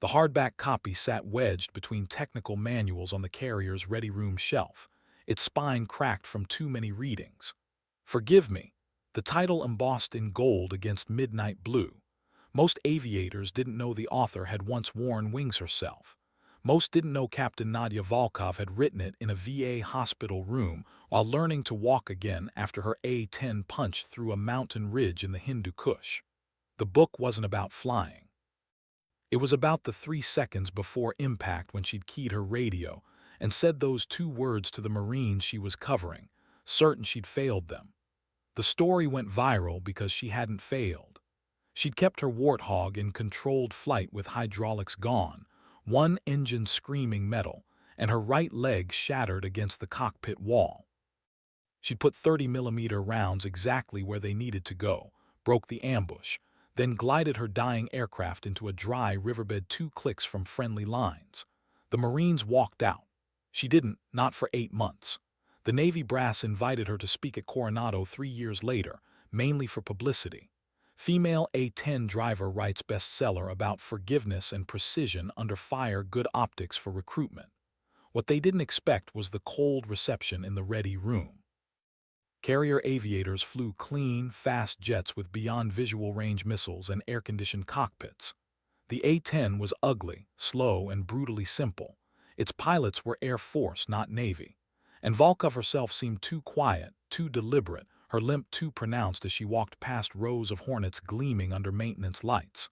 The hardback copy sat wedged between technical manuals on the carrier's ready room shelf, its spine cracked from too many readings. "Forgive me," the title embossed in gold against midnight blue. Most aviators didn't know the author had once worn wings herself. Most didn't know Captain Nadia Volkov had written it in a VA hospital room while learning to walk again after her A-10 punched through a mountain ridge in the Hindu Kush. The book wasn't about flying. It was about the 3 seconds before impact when she'd keyed her radio and said those 2 words to the Marines she was covering, certain she'd failed them. The story went viral because she hadn't failed. She'd kept her Warthog in controlled flight with hydraulics gone, one engine screaming metal, and her right leg shattered against the cockpit wall. She'd put 30mm rounds exactly where they needed to go, broke the ambush, then glided her dying aircraft into a dry riverbed 2 clicks from friendly lines. The Marines walked out. She didn't, not for 8 months. The Navy brass invited her to speak at Coronado 3 years later, mainly for publicity. Female A-10 driver writes bestseller about forgiveness and precision under fire, good optics for recruitment. What they didn't expect was the cold reception in the ready room. Carrier aviators flew clean, fast jets with beyond visual range missiles and air-conditioned cockpits. The A-10 was ugly, slow, and brutally simple. Its pilots were Air Force, not Navy. And Volkov herself seemed too quiet, too deliberate, her limp too pronounced as she walked past rows of Hornets gleaming under maintenance lights.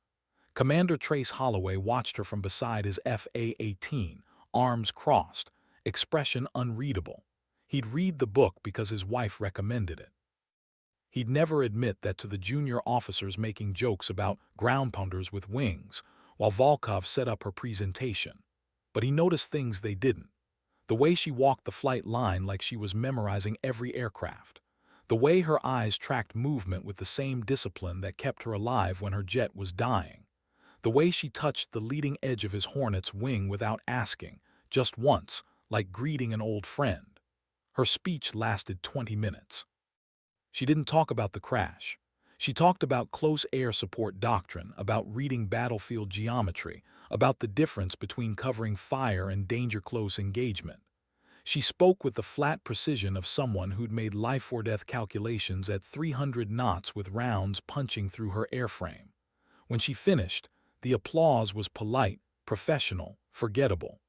Commander Trace Holloway watched her from beside his FA-18, arms crossed, expression unreadable. He'd read the book because his wife recommended it. He'd never admit that to the junior officers making jokes about ground pounders with wings, while Volkov set up her presentation. But he noticed things they didn't. The way she walked the flight line like she was memorizing every aircraft. The way her eyes tracked movement with the same discipline that kept her alive when her jet was dying. The way she touched the leading edge of his Hornet's wing without asking, just once, like greeting an old friend. Her speech lasted 20 minutes. She didn't talk about the crash. She talked about close air support doctrine, about reading battlefield geometry, about the difference between covering fire and danger close engagement. She spoke with the flat precision of someone who'd made life-or-death calculations at 300 knots with rounds punching through her airframe. When she finished, the applause was polite, professional, forgettable.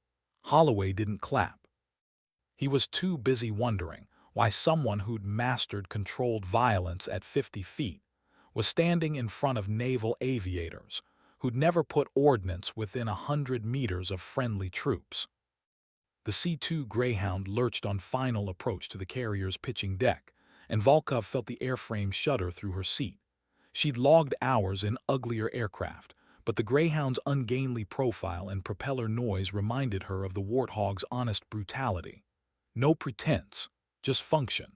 Holloway didn't clap. He was too busy wondering why someone who'd mastered controlled violence at 50 feet was standing in front of naval aviators who'd never put ordnance within 100 meters of friendly troops. The C-2 Greyhound lurched on final approach to the carrier's pitching deck, and Volkov felt the airframe shudder through her seat. She'd logged hours in uglier aircraft, but the Greyhound's ungainly profile and propeller noise reminded her of the Warthog's honest brutality. No pretense, just function.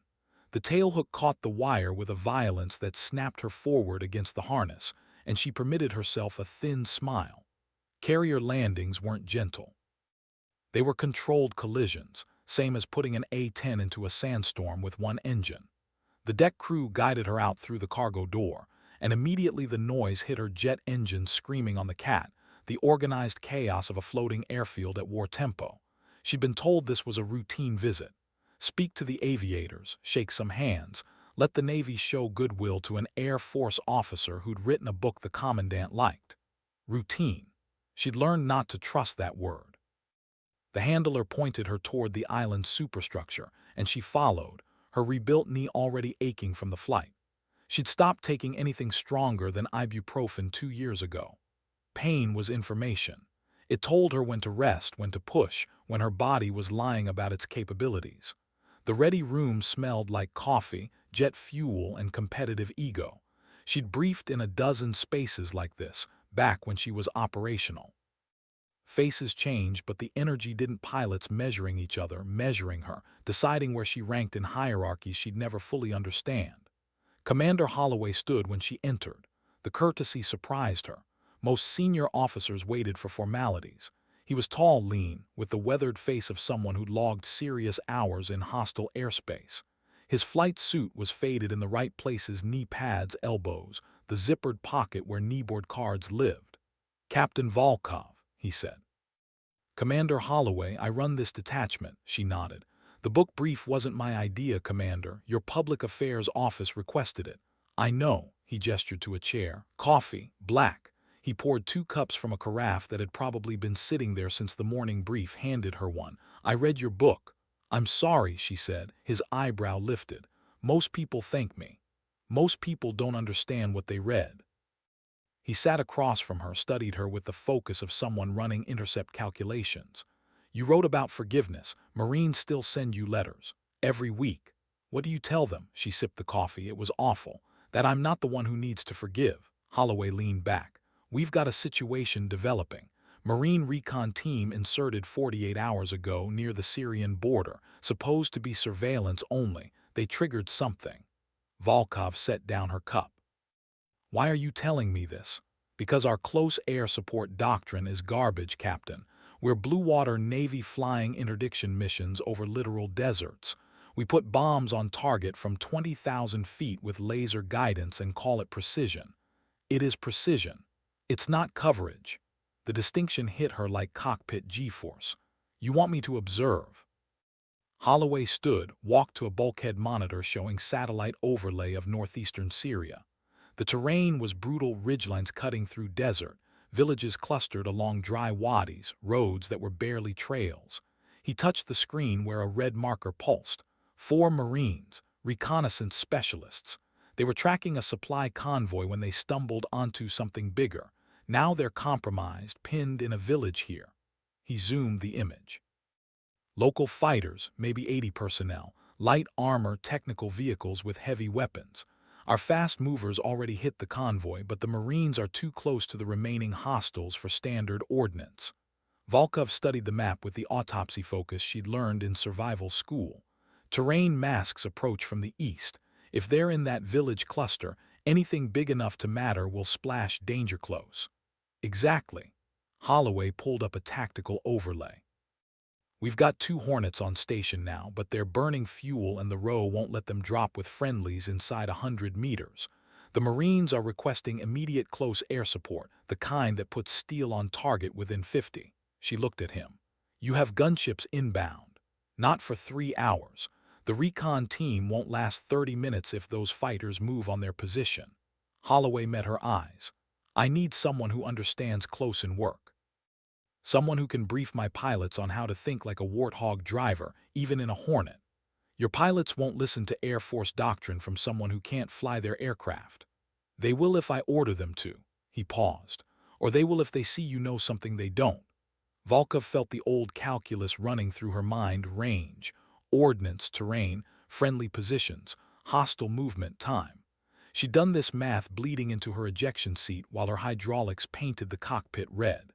The tailhook caught the wire with a violence that snapped her forward against the harness, and she permitted herself a thin smile. Carrier landings weren't gentle. They were controlled collisions, same as putting an A-10 into a sandstorm with one engine. The deck crew guided her out through the cargo door, and immediately the noise hit her jet engine screaming on the cat, the organized chaos of a floating airfield at war tempo. She'd been told this was a routine visit. Speak to the aviators, shake some hands, let the Navy show goodwill to an Air Force officer who'd written a book the commandant liked. Routine. She'd learned not to trust that word. The handler pointed her toward the island's superstructure, and she followed, her rebuilt knee already aching from the flight. She'd stopped taking anything stronger than ibuprofen 2 years ago. Pain was information. It told her when to rest, when to push, when her body was lying about its capabilities. The ready room smelled like coffee, jet fuel, and competitive ego. She'd briefed in a dozen spaces like this, back when she was operational. Faces changed, but the energy didn't. Pilots measuring each other, measuring her, deciding where she ranked in hierarchies she'd never fully understand. Commander Holloway stood when she entered. The courtesy surprised her. Most senior officers waited for formalities. He was tall, lean, with the weathered face of someone who'd logged serious hours in hostile airspace. His flight suit was faded in the right places: knee pads, elbows, the zippered pocket where kneeboard cards lived. "Captain Volkov," he said. Commander Holloway, I run this detachment, she nodded. The book brief wasn't my idea, Commander. Your public affairs office requested it. I know, he gestured to a chair. Coffee, black. He poured 2 cups from a carafe that had probably been sitting there since the morning brief, handed her one. I read your book. I'm sorry, she said, his eyebrow lifted. Most people thank me. Most people don't understand what they read. He sat across from her, studied her with the focus of someone running intercept calculations. You wrote about forgiveness. Marines still send you letters. Every week. What do you tell them? She sipped the coffee. It was awful. That I'm not the one who needs to forgive. Holloway leaned back. We've got a situation developing. Marine recon team inserted 48 hours ago near the Syrian border, supposed to be surveillance only. They triggered something. Volkov set down her cup. Why are you telling me this? Because our close air support doctrine is garbage, Captain. We're blue water Navy flying interdiction missions over literal deserts. We put bombs on target from 20,000 feet with laser guidance and call it precision. It is precision. It's not coverage. The distinction hit her like cockpit G-force. You want me to observe? Holloway stood, walked to a bulkhead monitor showing satellite overlay of northeastern Syria. The terrain was brutal ridgelines cutting through desert, villages clustered along dry wadis, roads that were barely trails. He touched the screen where a red marker pulsed. 4 Marines, reconnaissance specialists. They were tracking a supply convoy when they stumbled onto something bigger. Now they're compromised, pinned in a village here. He zoomed the image. Local fighters, maybe 80 personnel, light armor, technical vehicles with heavy weapons. Our fast movers already hit the convoy, but the Marines are too close to the remaining hostiles for standard ordnance. Volkov studied the map with the autopsy focus she'd learned in survival school. Terrain masks approach from the east. If they're in that village cluster, anything big enough to matter will splash danger close. Exactly. Holloway pulled up a tactical overlay. We've got 2 Hornets on station now, but they're burning fuel and the row won't let them drop with friendlies inside 100 meters. The Marines are requesting immediate close air support, the kind that puts steel on target within 50. She looked at him. You have gunships inbound. Not for 3 hours. The recon team won't last 30 minutes if those fighters move on their position. Holloway met her eyes. I need someone who understands close-in work. Someone who can brief my pilots on how to think like a warthog driver, even in a Hornet. Your pilots won't listen to Air Force doctrine from someone who can't fly their aircraft. They will if I order them to. He paused. Or they will if they see you know something they don't. Volkov felt the old calculus running through her mind: range, ordnance, terrain, friendly positions, hostile movement, time. She'd done this math bleeding into her ejection seat while her hydraulics painted the cockpit red.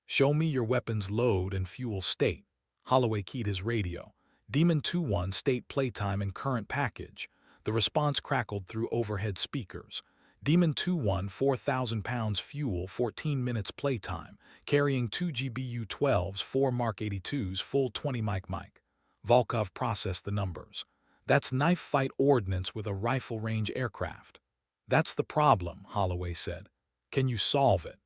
Show me your weapons load and fuel state. Holloway keyed his radio. Demon 2-1 state playtime and current package. The response crackled through overhead speakers. Demon 2-1 4,000 pounds fuel, 14 minutes playtime, carrying 2 GBU-12s, 4 Mark 82s, full 20 mic. Volkov processed the numbers. That's knife fight ordnance with a rifle range aircraft. That's the problem, Holloway said. Can you solve it?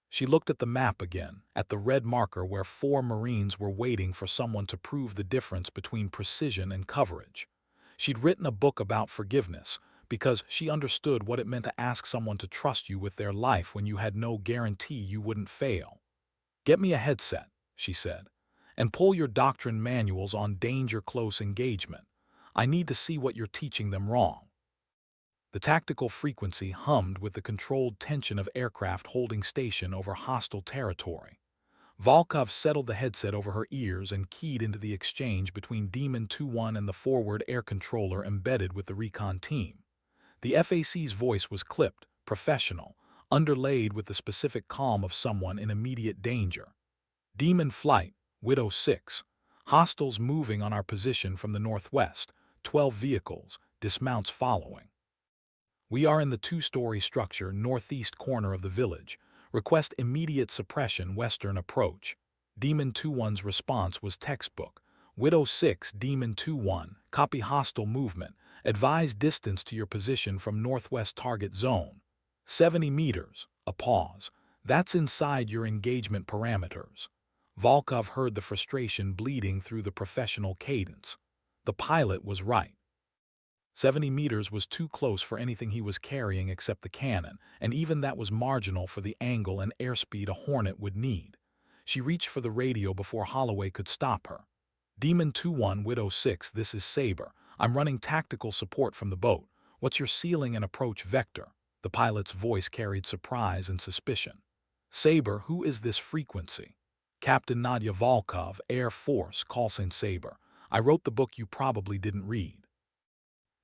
She looked at the map again, at the red marker where 4 Marines were waiting for someone to prove the difference between precision and coverage. She'd written a book about forgiveness because she understood what it meant to ask someone to trust you with their life when you had no guarantee you wouldn't fail. Get me a headset, she said, and pull your doctrine manuals on danger close engagement. I need to see what you're teaching them wrong. The tactical frequency hummed with the controlled tension of aircraft holding station over hostile territory. Volkov settled the headset over her ears and keyed into the exchange between Demon 2-1 and the forward air controller embedded with the recon team. The FAC's voice was clipped, professional, underlaid with the specific calm of someone in immediate danger. Demon flight, Widow 6. Hostiles moving on our position from the northwest, 12 vehicles, dismounts following. We are in the 2-story structure northeast corner of the village. Request immediate suppression western approach. Demon 2-1's response was textbook. Widow 6, Demon 2-1, copy hostile movement. Advise distance to your position from northwest target zone. 70 meters. A pause. That's inside your engagement parameters. Volkov heard the frustration bleeding through the professional cadence. The pilot was right. 70 meters was too close for anything he was carrying except the cannon, and even that was marginal for the angle and airspeed a Hornet would need. She reached for the radio before Holloway could stop her. Demon 2-1 Widow 6, this is Sabre. I'm running tactical support from the boat. What's your ceiling and approach vector? The pilot's voice carried surprise and suspicion. Sabre, who is this frequency? Captain Nadia Volkov, Air Force, call sign Sabre. I wrote the book you probably didn't read.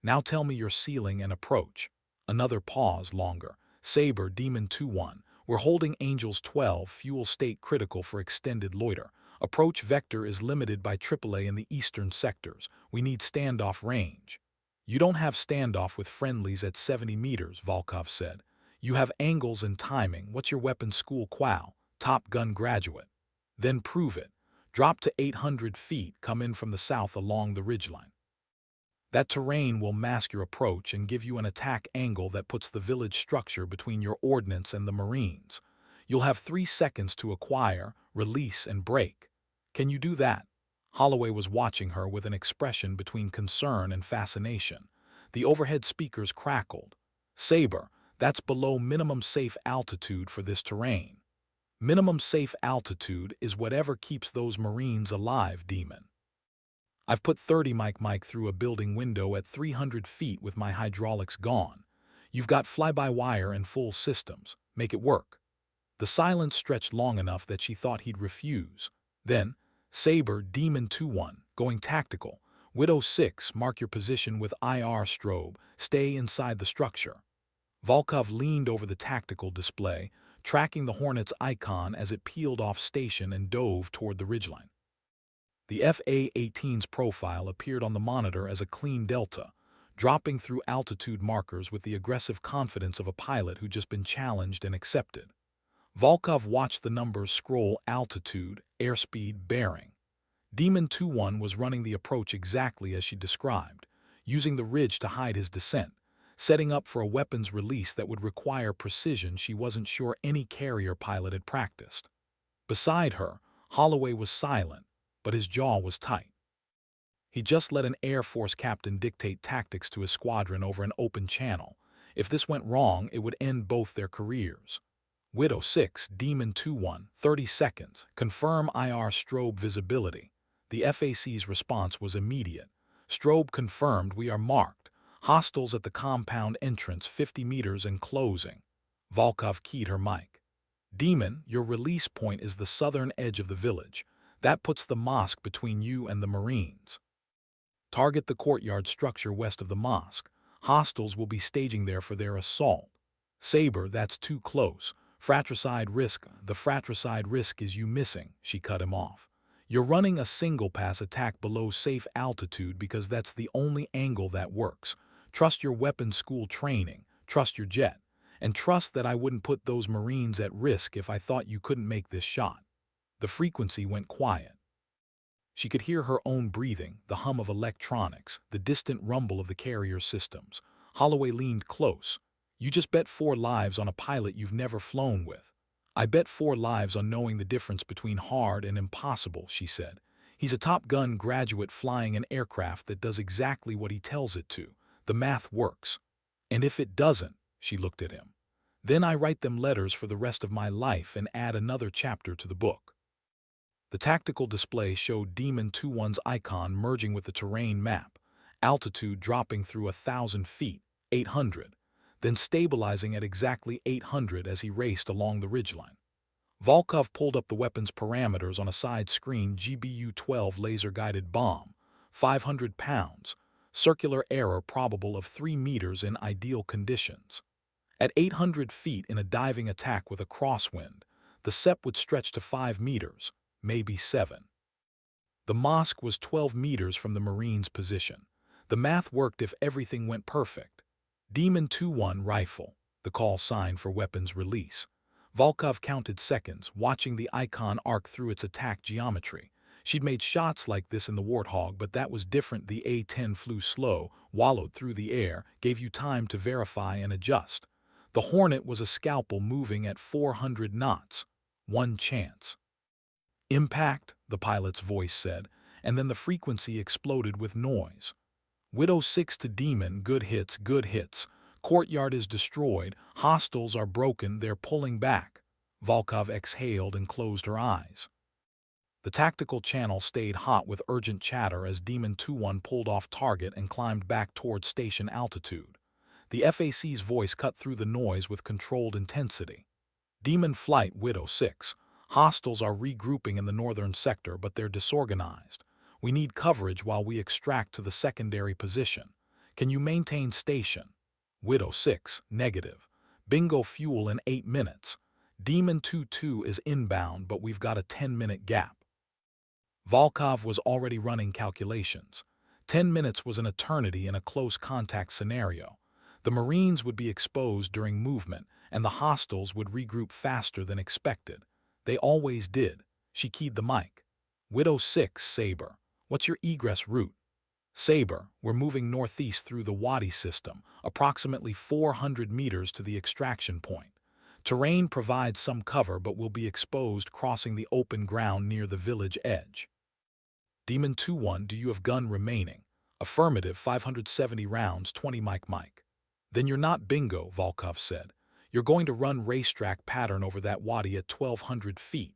Now tell me your ceiling and approach. Another pause longer. Sabre, Demon 2-1. We're holding Angels 12, fuel state critical for extended loiter. Approach vector is limited by AAA in the eastern sectors. We need standoff range. You don't have standoff with friendlies at 70 meters, Volkov said. You have angles and timing. What's your weapons school qual? Top Gun graduate. Then prove it. Drop to 800 feet, come in from the south along the ridgeline. That terrain will mask your approach and give you an attack angle that puts the village structure between your ordnance and the Marines. You'll have 3 seconds to acquire, release, and break. Can you do that? Holloway was watching her with an expression between concern and fascination. The overhead speakers crackled. Sabre, that's below minimum safe altitude for this terrain. Minimum safe altitude is whatever keeps those Marines alive, Demon. I've put 30 Mike through a building window at 300 feet with my hydraulics gone. You've got fly-by-wire and full systems. Make it work. The silence stretched long enough that she thought he'd refuse. Then, Sabre, Demon 2-1, going tactical. Widow 6, mark your position with IR strobe. Stay inside the structure. Volkov leaned over the tactical display, tracking the Hornet's icon as it peeled off station and dove toward the ridgeline. The A-18's profile appeared on the monitor as a clean delta, dropping through altitude markers with the aggressive confidence of a pilot who'd just been challenged and accepted. Volkov watched the numbers scroll: altitude, airspeed, bearing. Demon 2-1 was running the approach exactly as she described, using the ridge to hide his descent, setting up for a weapons release that would require precision she wasn't sure any carrier pilot had practiced. Beside her, Holloway was silent, but his jaw was tight. He just let an Air Force captain dictate tactics to his squadron over an open channel. If this went wrong, it would end both their careers. Widow 6, Demon 2-1, 30 seconds. Confirm IR strobe visibility. The FAC's response was immediate. Strobe confirmed, we are marked. Hostiles at the compound entrance 50 meters and closing. Volkov keyed her mic. Demon, your release point is the southern edge of the village. That puts the mosque between you and the Marines. Target the courtyard structure west of the mosque. Hostiles will be staging there for their assault. Sabre, that's too close. Fratricide risk. The fratricide risk is you missing, she cut him off. You're running a single-pass attack below safe altitude because that's the only angle that works. Trust your weapons school training, trust your jet, and trust that I wouldn't put those Marines at risk if I thought you couldn't make this shot. The frequency went quiet. She could hear her own breathing, the hum of electronics, the distant rumble of the carrier's systems. Holloway leaned close. You just bet 4 lives on a pilot you've never flown with. I bet 4 lives on knowing the difference between hard and impossible, she said. He's a Top Gun graduate flying an aircraft that does exactly what he tells it to. The math works. And if it doesn't, she looked at him, then I write them letters for the rest of my life and add another chapter to the book. The tactical display showed Demon 2-1's icon merging with the terrain map, altitude dropping through 1,000 feet, 800, then stabilizing at exactly 800 as he raced along the ridgeline. Volkov pulled up the weapon's parameters on a side screen. GBU-12 laser-guided bomb, 500 pounds, circular error probable of 3 meters in ideal conditions. At 800 feet in a diving attack with a crosswind, the SEP would stretch to 5 meters, maybe 7. The mosque was 12 meters from the Marines' position. The math worked if everything went perfect. Demon 2-1 rifle, the call sign for weapons release. Volkov counted seconds, watching the icon arc through its attack geometry. She'd made shots like this in the Warthog, but that was different. The A-10 flew slow, wallowed through the air, gave you time to verify and adjust. The Hornet was a scalpel moving at 400 knots. One chance. Impact, the pilot's voice said, and then the frequency exploded with noise. Widow 6 to Demon, good hits, good hits. Courtyard is destroyed, hostiles are broken, they're pulling back. Volkov exhaled and closed her eyes. The tactical channel stayed hot with urgent chatter as Demon 2-1 pulled off target and climbed back toward station altitude. The FAC's voice cut through the noise with controlled intensity. Demon Flight, Widow 6. Hostiles are regrouping in the northern sector, but they're disorganized. We need coverage while we extract to the secondary position. Can you maintain station? Widow 6, negative. Bingo fuel in 8 minutes. Demon 2-2 is inbound, but we've got a 10-minute gap. Volkov was already running calculations. 10 minutes was an eternity in a close contact scenario. The Marines would be exposed during movement, and the hostiles would regroup faster than expected. They always did. She keyed the mic. Widow 6, Sabre. What's your egress route? Sabre, we're moving northeast through the Wadi system, approximately 400 meters to the extraction point. Terrain provides some cover, but will be exposed crossing the open ground near the village edge. Demon 2-1, do you have gun remaining? Affirmative, 570 rounds, 20 mic. Then you're not bingo, Volkov said. You're going to run racetrack pattern over that wadi at 1,200 feet.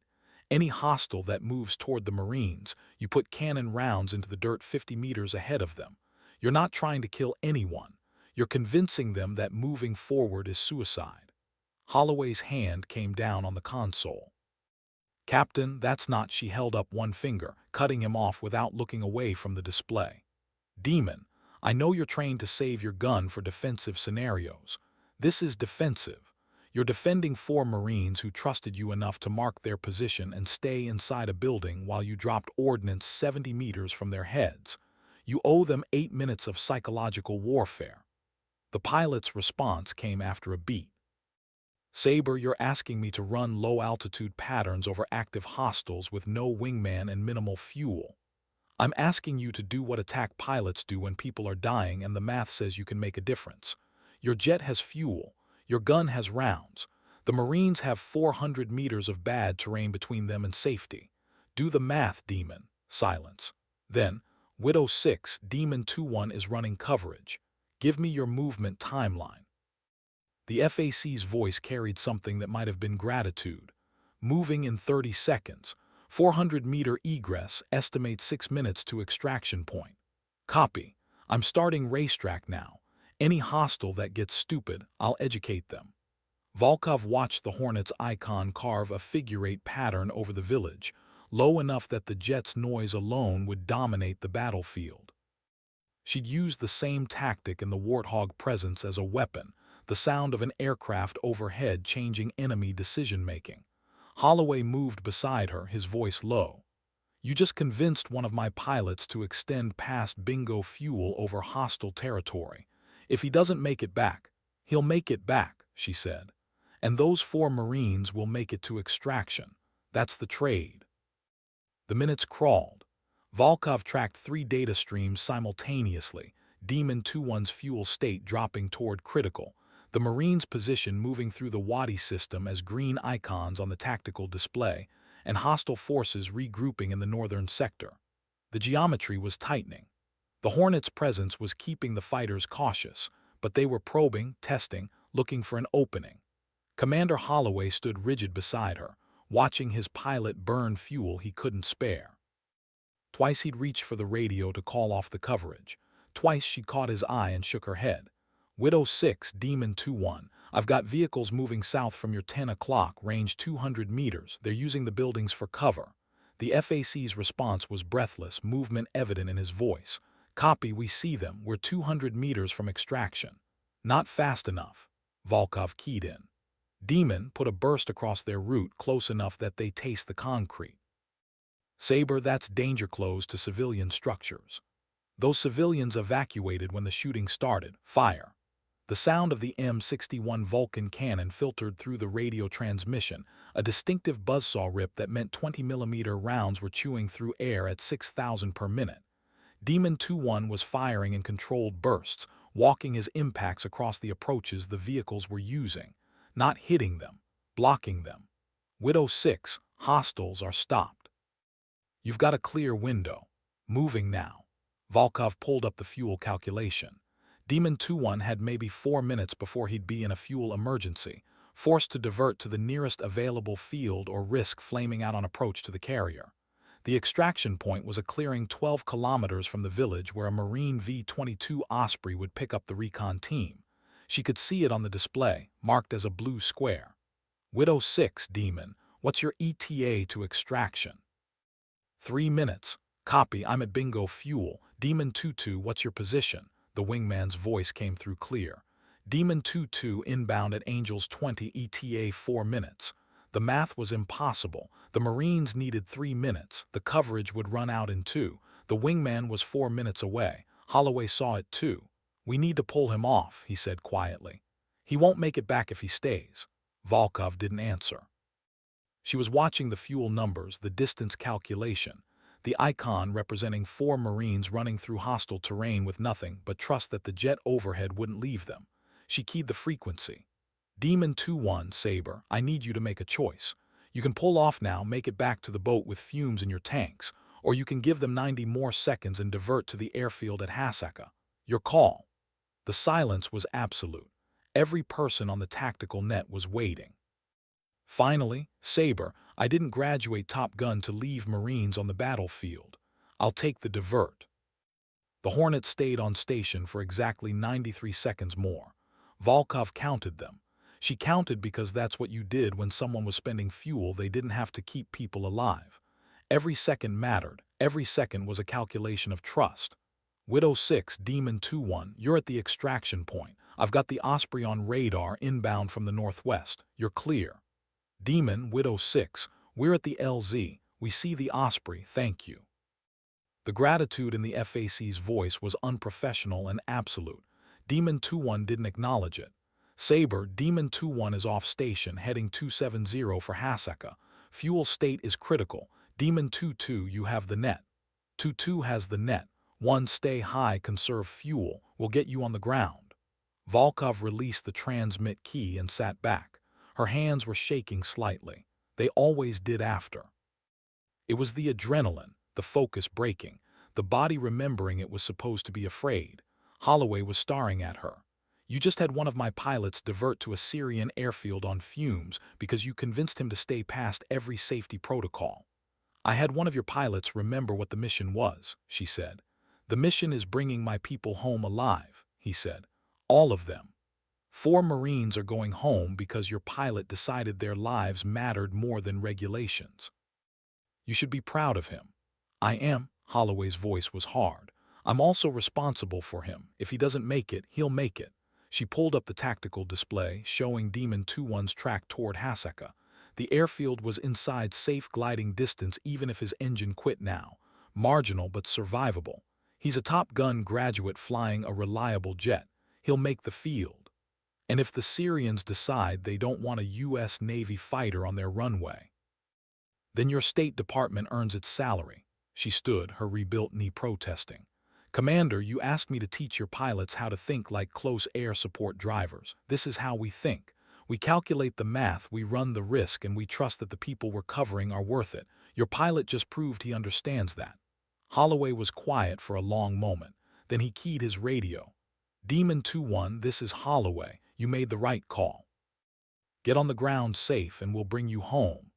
Any hostile that moves toward the Marines, you put cannon rounds into the dirt 50 meters ahead of them. You're not trying to kill anyone. You're convincing them that moving forward is suicide. Holloway's hand came down on the console. Captain, that's not. She held up one finger, cutting him off without looking away from the display. Demon, I know you're trained to save your gun for defensive scenarios. This is defensive. You're defending 4 Marines who trusted you enough to mark their position and stay inside a building while you dropped ordnance 70 meters from their heads. You owe them 8 minutes of psychological warfare. The pilot's response came after a beat. Sabre, you're asking me to run low-altitude patterns over active hostiles with no wingman and minimal fuel. I'm asking you to do what attack pilots do when people are dying and the math says you can make a difference. Your jet has fuel. Your gun has rounds. The Marines have 400 meters of bad terrain between them and safety. Do the math, Demon. Silence. Then, Widow 6, Demon 2-1 is running coverage. Give me your movement timeline. The FAC's voice carried something that might have been gratitude. Moving in 30 seconds. 400-meter egress, estimate 6 minutes to extraction point. Copy. I'm starting racetrack now. Any hostile that gets stupid, I'll educate them. Volkov watched the Hornet's icon carve a figure-8 pattern over the village, low enough that the jet's noise alone would dominate the battlefield. She'd used the same tactic in the Warthog presence as a weapon, the sound of an aircraft overhead changing enemy decision-making. Holloway moved beside her, his voice low. You just convinced one of my pilots to extend past bingo fuel over hostile territory. If he doesn't make it back, he'll make it back, she said. And those 4 Marines will make it to extraction. That's the trade. The minutes crawled. Volkov tracked 3 data streams simultaneously, Demon 2-1's fuel state dropping toward critical, the Marines' position moving through the Wadi system as green icons on the tactical display, and hostile forces regrouping in the northern sector. The geometry was tightening. The Hornet's presence was keeping the fighters cautious, but they were probing, testing, looking for an opening. Commander Holloway stood rigid beside her, watching his pilot burn fuel he couldn't spare. Twice he'd reached for the radio to call off the coverage. Twice she caught his eye and shook her head. Widow 6, Demon 2-1, I've got vehicles moving south from your 10 o'clock, range 200 meters. They're using the buildings for cover. The FAC's response was breathless, movement evident in his voice. Copy, we see them. We're 200 meters from extraction. Not fast enough. Volkov keyed in. Demon, put a burst across their route close enough that they taste the concrete. Sabre, that's danger close to civilian structures. Those civilians evacuated when the shooting started. Fire. The sound of the M61 Vulcan cannon filtered through the radio transmission, a distinctive buzzsaw rip that meant 20mm rounds were chewing through air at 6,000 per minute. Demon 2-1 was firing in controlled bursts, walking his impacts across the approaches the vehicles were using, not hitting them, blocking them. Widow 6, hostiles are stopped. You've got a clear window. Moving now. Volkov pulled up the fuel calculation. Demon 2-1 had maybe 4 minutes before he'd be in a fuel emergency, forced to divert to the nearest available field or risk flaming out on approach to the carrier. The extraction point was a clearing 12 kilometers from the village where a Marine V-22 Osprey would pick up the recon team. She could see it on the display, marked as a blue square. Widow 6, Demon, what's your ETA to extraction? 3 minutes. Copy, I'm at Bingo Fuel. Demon 2-2, what's your position? The wingman's voice came through clear. Demon 2-2 inbound at Angels 20 ETA 4 minutes. The math was impossible. The Marines needed 3 minutes. The coverage would run out in 2. The wingman was 4 minutes away. Holloway saw it too. We need to pull him off, he said quietly. He won't make it back if he stays. Volkov didn't answer. She was watching the fuel numbers, the distance calculation, the icon representing 4 Marines running through hostile terrain with nothing but trust that the jet overhead wouldn't leave them. She keyed the frequency. Demon 2-1, Saber, I need you to make a choice. You can pull off now, make it back to the boat with fumes in your tanks, or you can give them 90 more seconds and divert to the airfield at Hasaka. Your call. The silence was absolute. Every person on the tactical net was waiting. Finally, Saber, I didn't graduate Top Gun to leave Marines on the battlefield. I'll take the divert. The Hornet stayed on station for exactly 93 seconds more. Volkov counted them. She counted because that's what you did when someone was spending fuel they didn't have to keep people alive. Every second mattered. Every second was a calculation of trust. Widow 6, Demon 2-1, you're at the extraction point. I've got the Osprey on radar inbound from the northwest. You're clear. Demon, Widow 6, we're at the LZ. We see the Osprey, thank you. The gratitude in the FAC's voice was unprofessional and absolute. Demon 2-1 didn't acknowledge it. Saber, Demon 2-1 is off station, heading 270 for Hasaka. Fuel state is critical. Demon 2-2, you have the net. 2-2 has the net. 1, stay high, conserve fuel. We'll get you on the ground. Volkov released the transmit key and sat back. Her hands were shaking slightly. They always did after. It was the adrenaline, the focus breaking, the body remembering it was supposed to be afraid. Holloway was staring at her. You just had one of my pilots divert to a Syrian airfield on fumes because you convinced him to stay past every safety protocol. I had one of your pilots remember what the mission was, she said. The mission is bringing my people home alive, he said. All of them. 4 Marines are going home because your pilot decided their lives mattered more than regulations. You should be proud of him. I am, Holloway's voice was hard. I'm also responsible for him. If he doesn't make it, he'll make it. She pulled up the tactical display, showing Demon 2-1's track toward Hasaka. The airfield was inside safe gliding distance even if his engine quit now. Marginal but survivable. He's a Top Gun graduate flying a reliable jet. He'll make the field. And if the Syrians decide they don't want a U.S. Navy fighter on their runway, then your State Department earns its salary. She stood, her rebuilt knee protesting. Commander, you asked me to teach your pilots how to think like close air support drivers. This is how we think. We calculate the math, we run the risk, and we trust that the people we're covering are worth it. Your pilot just proved he understands that. Holloway was quiet for a long moment. Then he keyed his radio. Demon 2-1, this is Holloway. You made the right call. Get on the ground safe and we'll bring you home.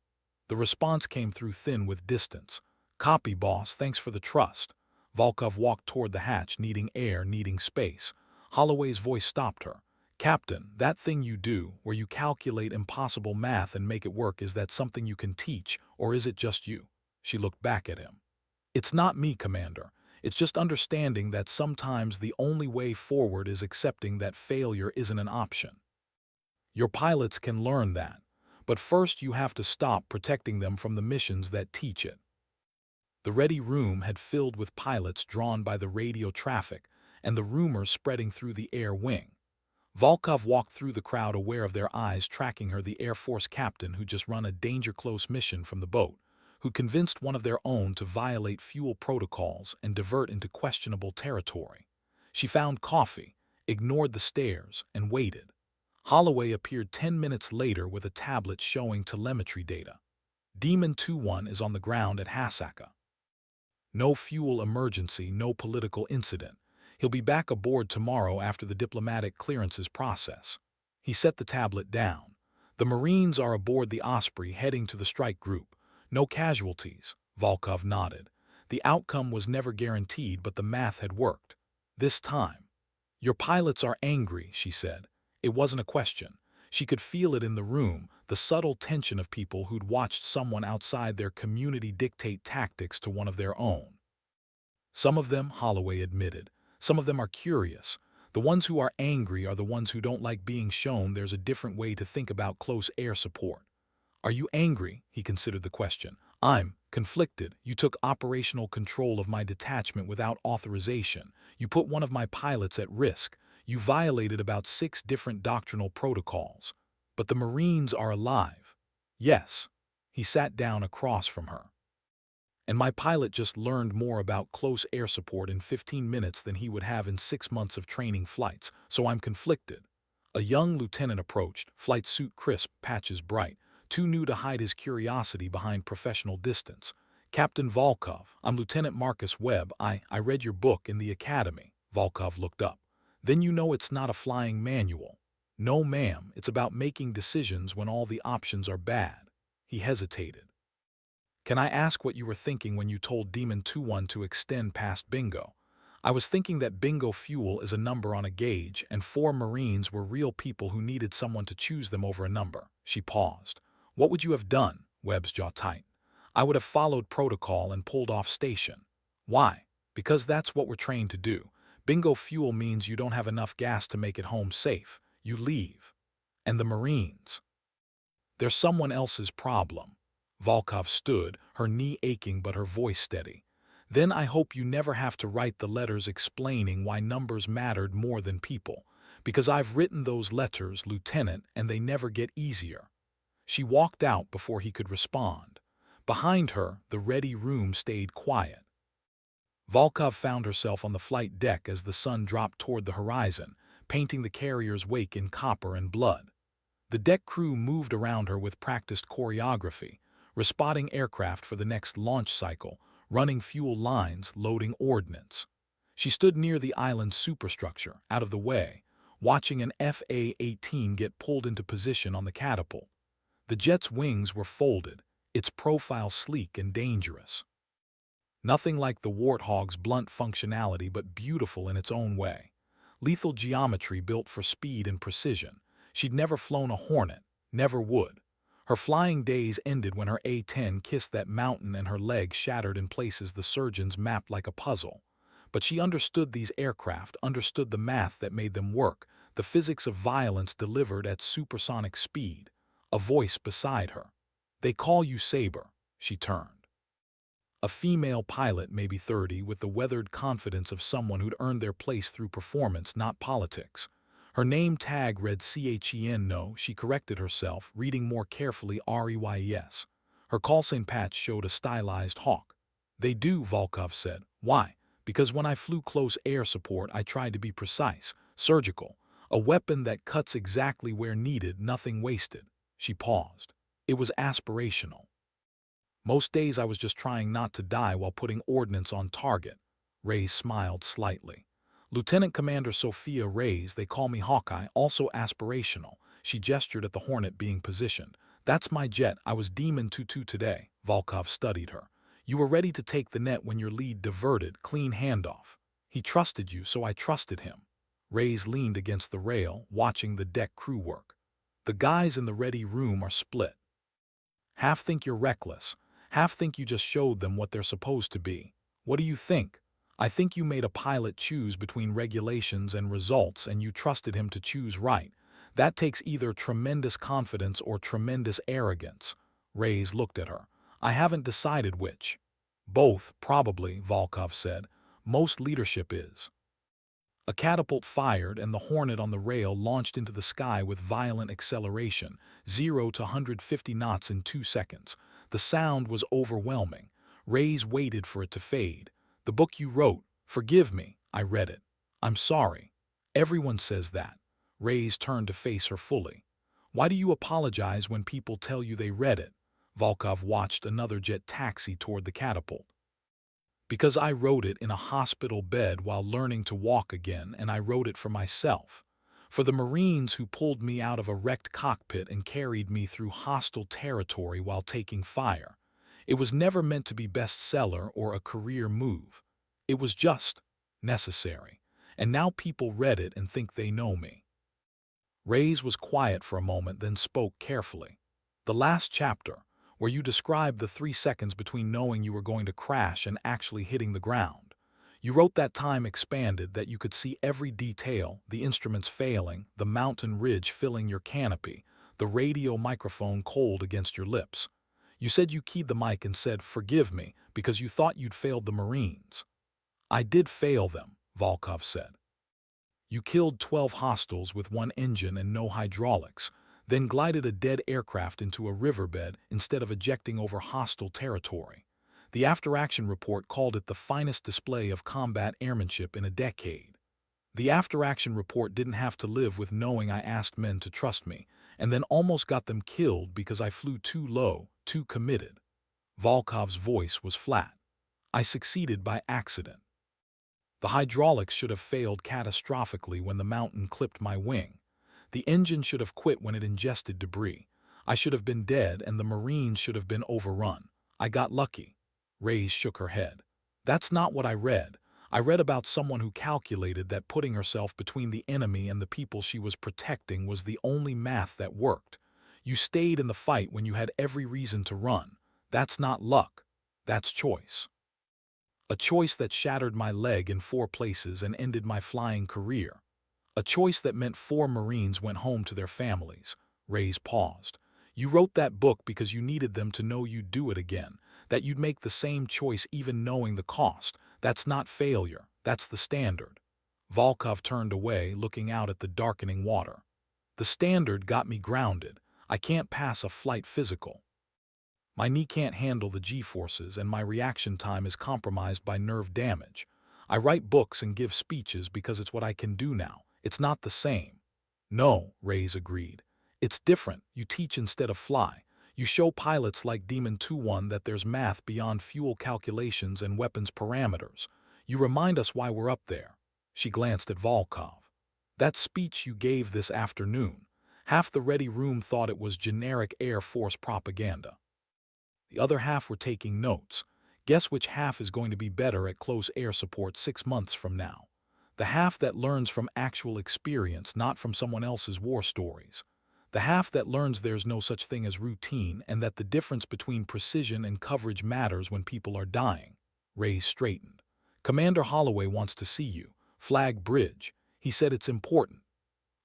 The response came through thin with distance. Copy, boss, thanks for the trust. Volkov walked toward the hatch, needing air, needing space. Holloway's voice stopped her. Captain, that thing you do, where you calculate impossible math and make it work, is that something you can teach, or is it just you? She looked back at him. It's not me, Commander. It's just understanding that sometimes the only way forward is accepting that failure isn't an option. Your pilots can learn that, but first you have to stop protecting them from the missions that teach it. The ready room had filled with pilots drawn by the radio traffic and the rumors spreading through the air wing. Volkov walked through the crowd, aware of their eyes tracking her, the Air Force captain who just run a danger-close mission from the boat, who convinced one of their own to violate fuel protocols and divert into questionable territory. She found coffee, ignored the stares, and waited. Holloway appeared 10 minutes later with a tablet showing telemetry data. Demon 2-1 is on the ground at Hasaka. No fuel emergency, no political incident. He'll be back aboard tomorrow after the diplomatic clearances process. He set the tablet down. The Marines are aboard the Osprey heading to the strike group. No casualties, Volkov nodded. The outcome was never guaranteed, but the math had worked. This time. Your pilots are angry, she said. It wasn't a question. She could feel it in the room, the subtle tension of people who'd watched someone outside their community dictate tactics to one of their own. Some of them, Holloway admitted, some of them are curious. The ones who are angry are the ones who don't like being shown there's a different way to think about close air support. Are you angry? He considered the question. I'm conflicted. You took operational control of my detachment without authorization. You put one of my pilots at risk. You violated about 6 different doctrinal protocols. But the Marines are alive. Yes. He sat down across from her. And my pilot just learned more about close air support in 15 minutes than he would have in 6 months of training flights, so I'm conflicted. A young lieutenant approached, flight suit crisp, patches bright, too new to hide his curiosity behind professional distance. Captain Volkov, I'm Lieutenant Marcus Webb. I read your book in the academy. Volkov looked up. Then you know it's not a flying manual. No, ma'am, it's about making decisions when all the options are bad. He hesitated. Can I ask what you were thinking when you told Demon 2-1 to extend past bingo? I was thinking that bingo fuel is a number on a gauge, and 4 Marines were real people who needed someone to choose them over a number. She paused. What would you have done? Webb's jaw tight. I would have followed protocol and pulled off station. Why? Because that's what we're trained to do. Bingo fuel means you don't have enough gas to make it home safe. You leave. And the Marines? They're someone else's problem. Volkov stood, her knee aching but her voice steady. Then I hope you never have to write the letters explaining why numbers mattered more than people. Because I've written those letters, Lieutenant, and they never get easier. She walked out before he could respond. Behind her, the ready room stayed quiet. Volkov found herself on the flight deck as the sun dropped toward the horizon, painting the carrier's wake in copper and blood. The deck crew moved around her with practiced choreography, respotting aircraft for the next launch cycle, running fuel lines, loading ordnance. She stood near the island's superstructure, out of the way, watching an A-10 get pulled into position on the catapult. The jet's wings were folded, its profile sleek and dangerous. Nothing like the Warthog's blunt functionality, but beautiful in its own way. Lethal geometry built for speed and precision. She'd never flown a Hornet, never would. Her flying days ended when her A-10 kissed that mountain and her legs shattered in places the surgeons mapped like a puzzle. But she understood these aircraft, understood the math that made them work, the physics of violence delivered at supersonic speed. A voice beside her. They call you Saber. She turned. A female pilot, maybe 30, with the weathered confidence of someone who'd earned their place through performance, not politics. Her name tag read CHEN. No, she corrected herself, reading more carefully REYES. Her call sign patch showed a stylized hawk. They do, Volkov said. Why? Because when I flew close air support, I tried to be precise, surgical. A weapon that cuts exactly where needed, nothing wasted. She paused. It was aspirational. Most days I was just trying not to die while putting ordnance on target. Reyes smiled slightly. Lieutenant Commander Sophia Reyes, they call me Hawkeye, also aspirational. She gestured at the Hornet being positioned. That's my jet. I was Demon 2-2 today. Volkov studied her. You were ready to take the net when your lead diverted, clean handoff. He trusted you, so I trusted him. Reyes leaned against the rail, watching the deck crew work. The guys in the ready room are split. Half think you're reckless. Half think you just showed them what they're supposed to be. What do you think? I think you made a pilot choose between regulations and results, and you trusted him to choose right. That takes either tremendous confidence or tremendous arrogance. Reyes looked at her. I haven't decided which. Both, probably, Volkov said. Most leadership is. A catapult fired, and the Hornet on the rail launched into the sky with violent acceleration, 0 to 150 knots in 2 seconds. The sound was overwhelming. Reyes waited for it to fade. The book you wrote, forgive me, I read it. I'm sorry. Everyone says that. Ray's turned to face her fully. Why do you apologize when people tell you they read it? Volkov watched another jet taxi toward the catapult. Because I wrote it in a hospital bed while learning to walk again, and I wrote it for myself. For the Marines who pulled me out of a wrecked cockpit and carried me through hostile territory while taking fire. It was never meant to be bestseller or a career move. It was just necessary. And now people read it and think they know me. Reyes was quiet for a moment, then spoke carefully. The last chapter, where you described the 3 seconds between knowing you were going to crash and actually hitting the ground. You wrote that time expanded, that you could see every detail, the instruments failing, the mountain ridge filling your canopy, the radio microphone cold against your lips. You said you keyed the mic and said, "Forgive me," because you thought you'd failed the Marines. I did fail them, Volkov said. You killed 12 hostiles with 1 engine and no hydraulics, then glided a dead aircraft into a riverbed instead of ejecting over hostile territory. The after-action report called it the finest display of combat airmanship in a decade. The after-action report didn't have to live with knowing I asked men to trust me, and then almost got them killed because I flew too low, too committed. Volkov's voice was flat. I succeeded by accident. The hydraulics should have failed catastrophically when the mountain clipped my wing. The engine should have quit when it ingested debris. I should have been dead and the Marines should have been overrun. I got lucky. Reyes shook her head. That's not what I read. I read about someone who calculated that putting herself between the enemy and the people she was protecting was the only math that worked. You stayed in the fight when you had every reason to run. That's not luck. That's choice. A choice that shattered my leg in 4 places and ended my flying career. A choice that meant 4 Marines went home to their families. Reyes paused. You wrote that book because you needed them to know you'd do it again, that you'd make the same choice even knowing the cost. That's not failure. That's the standard. Volkov turned away, looking out at the darkening water. The standard got me grounded. I can't pass a flight physical. My knee can't handle the G-forces and my reaction time is compromised by nerve damage. I write books and give speeches because it's what I can do now. It's not the same. No, Reyes agreed. It's different. You teach instead of fly. You show pilots like Demon 2-1 that there's math beyond fuel calculations and weapons parameters. You remind us why we're up there. She glanced at Volkov. That speech you gave this afternoon, half the ready room thought it was generic Air Force propaganda. The other half were taking notes. Guess which half is going to be better at close air support 6 months from now? The half that learns from actual experience, not from someone else's war stories. The half that learns there's no such thing as routine and that the difference between precision and coverage matters when people are dying. Reyes straightened. Commander Holloway wants to see you. Flag Bridge. He said it's important.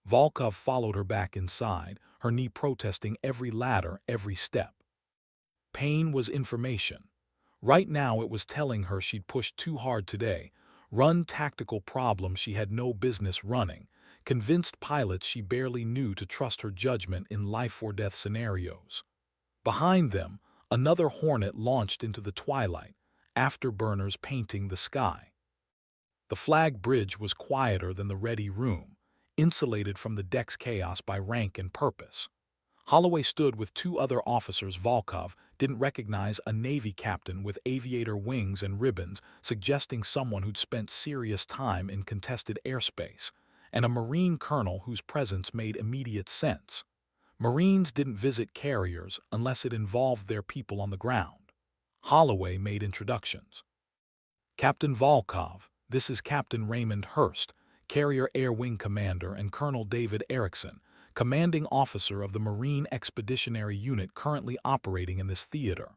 Volkov followed her back inside, her knee protesting every ladder, every step. Pain was information. Right now it was telling her she'd pushed too hard today, run tactical problems she had no business running, convinced pilots she barely knew to trust her judgment in life-or-death scenarios. Behind them, another Hornet launched into the twilight, afterburners painting the sky. The Flag Bridge was quieter than the ready room, insulated from the deck's chaos by rank and purpose. Holloway stood with 2 other officers. Volkov didn't recognize a Navy captain with aviator wings and ribbons, suggesting someone who'd spent serious time in contested airspace, and a Marine colonel whose presence made immediate sense. Marines didn't visit carriers unless it involved their people on the ground. Holloway made introductions. Captain Volkov, this is Captain Raymond Hurst, Carrier Air Wing Commander, and Colonel David Erickson, commanding officer of the Marine Expeditionary Unit currently operating in this theater.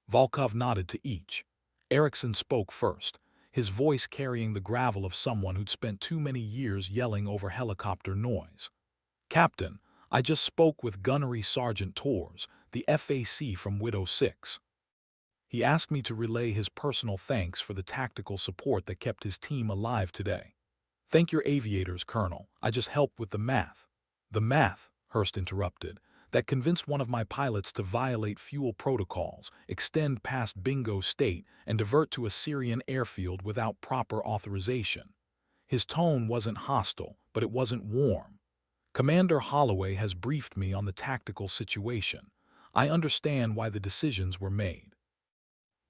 Volkov nodded to each. Erickson spoke first, his voice carrying the gravel of someone who'd spent too many years yelling over helicopter noise. Captain, I just spoke with Gunnery Sergeant Torres, the FAC from Widow 6. He asked me to relay his personal thanks for the tactical support that kept his team alive today. Thank your aviators, Colonel. I just helped with the math. The math, Hurst interrupted, that convinced one of my pilots to violate fuel protocols, extend past Bingo State, and divert to a Syrian airfield without proper authorization. His tone wasn't hostile, but it wasn't warm. Commander Holloway has briefed me on the tactical situation. I understand why the decisions were made.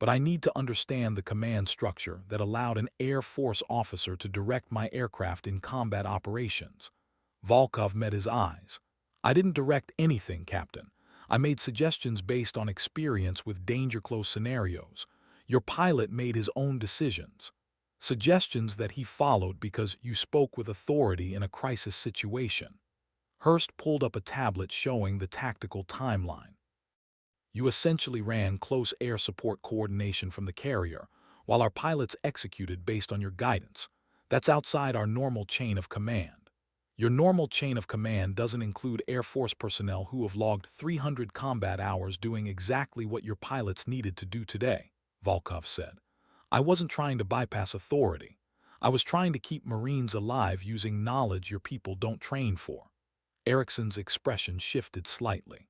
But I need to understand the command structure that allowed an Air Force officer to direct my aircraft in combat operations. Volkov met his eyes. I didn't direct anything, Captain. I made suggestions based on experience with danger-close scenarios. Your pilot made his own decisions. Suggestions that he followed because you spoke with authority in a crisis situation. Hurst pulled up a tablet showing the tactical timeline. You essentially ran close air support coordination from the carrier, while our pilots executed based on your guidance. That's outside our normal chain of command. Your normal chain of command doesn't include Air Force personnel who have logged 300 combat hours doing exactly what your pilots needed to do today, Volkov said. I wasn't trying to bypass authority. I was trying to keep Marines alive using knowledge your people don't train for. Erickson's expression shifted slightly.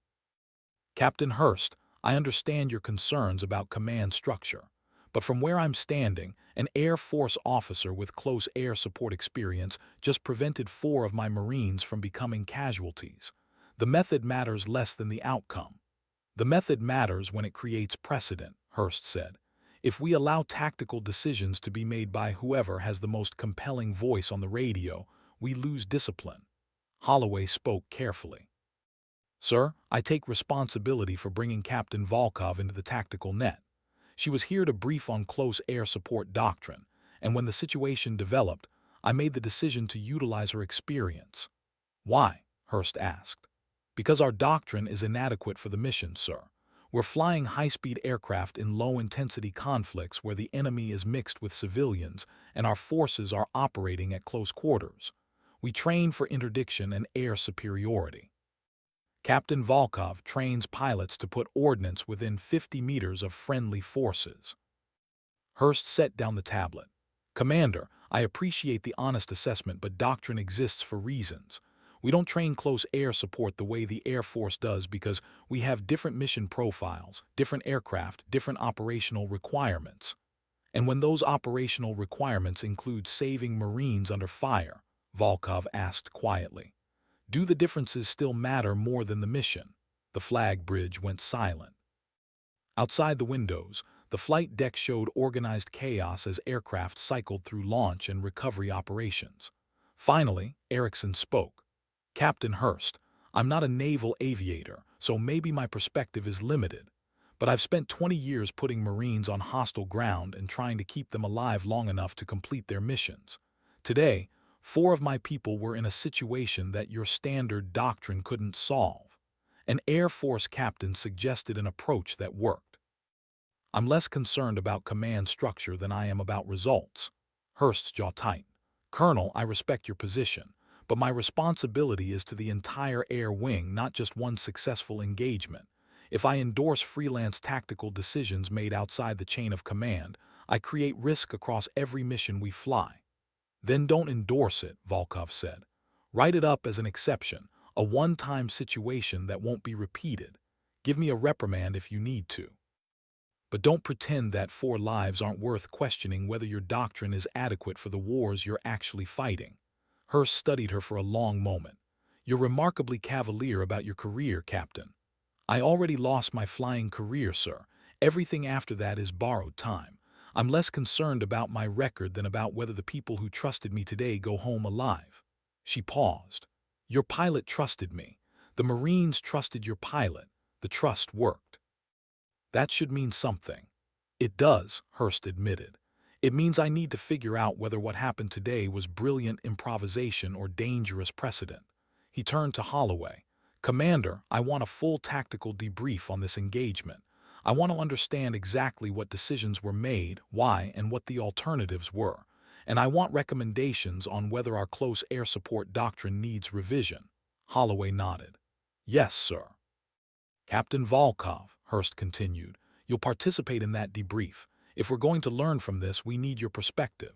Captain Hurst, I understand your concerns about command structure, but from where I'm standing, an Air Force officer with close air support experience just prevented 4 of my Marines from becoming casualties. The method matters less than the outcome. The method matters when it creates precedent, Hurst said. If we allow tactical decisions to be made by whoever has the most compelling voice on the radio, we lose discipline. Holloway spoke carefully. Sir, I take responsibility for bringing Captain Volkov into the tactical net. She was here to brief on close air support doctrine, and when the situation developed, I made the decision to utilize her experience. Why? Hurst asked. Because our doctrine is inadequate for the mission, sir. We're flying high-speed aircraft in low-intensity conflicts where the enemy is mixed with civilians and our forces are operating at close quarters. We train for interdiction and air superiority. Captain Volkov trains pilots to put ordnance within 50 meters of friendly forces. Hurst set down the tablet. Commander, I appreciate the honest assessment, but doctrine exists for reasons. We don't train close air support the way the Air Force does because we have different mission profiles, different aircraft, different operational requirements. And when those operational requirements include saving Marines under fire, Volkov asked quietly, do the differences still matter more than the mission? The flag bridge went silent. Outside the windows, the flight deck showed organized chaos as aircraft cycled through launch and recovery operations. Finally, Erickson spoke. Captain Hurst, I'm not a naval aviator, so maybe my perspective is limited. But I've spent 20 years putting Marines on hostile ground and trying to keep them alive long enough to complete their missions. Today, 4 of my people were in a situation that your standard doctrine couldn't solve. An Air Force captain suggested an approach that worked. I'm less concerned about command structure than I am about results. Hurst's jaw tightened. Colonel, I respect your position, but my responsibility is to the entire air wing, not just one successful engagement. If I endorse freelance tactical decisions made outside the chain of command, I create risk across every mission we fly. Then don't endorse it, Volkov said. Write it up as an exception, a one-time situation that won't be repeated. Give me a reprimand if you need to. But don't pretend that 4 lives aren't worth questioning whether your doctrine is adequate for the wars you're actually fighting. Hurst studied her for a long moment. You're remarkably cavalier about your career, Captain. I already lost my flying career, sir. Everything after that is borrowed time. I'm less concerned about my record than about whether the people who trusted me today go home alive. She paused. Your pilot trusted me. The Marines trusted your pilot. The trust worked. That should mean something. It does, Hurst admitted. It means I need to figure out whether what happened today was brilliant improvisation or dangerous precedent. He turned to Holloway. Commander, I want a full tactical debrief on this engagement. I want to understand exactly what decisions were made, why, and what the alternatives were. And I want recommendations on whether our close air support doctrine needs revision. Holloway nodded. Yes, sir. Captain Volkov, Hurst continued, you'll participate in that debrief. If we're going to learn from this, we need your perspective.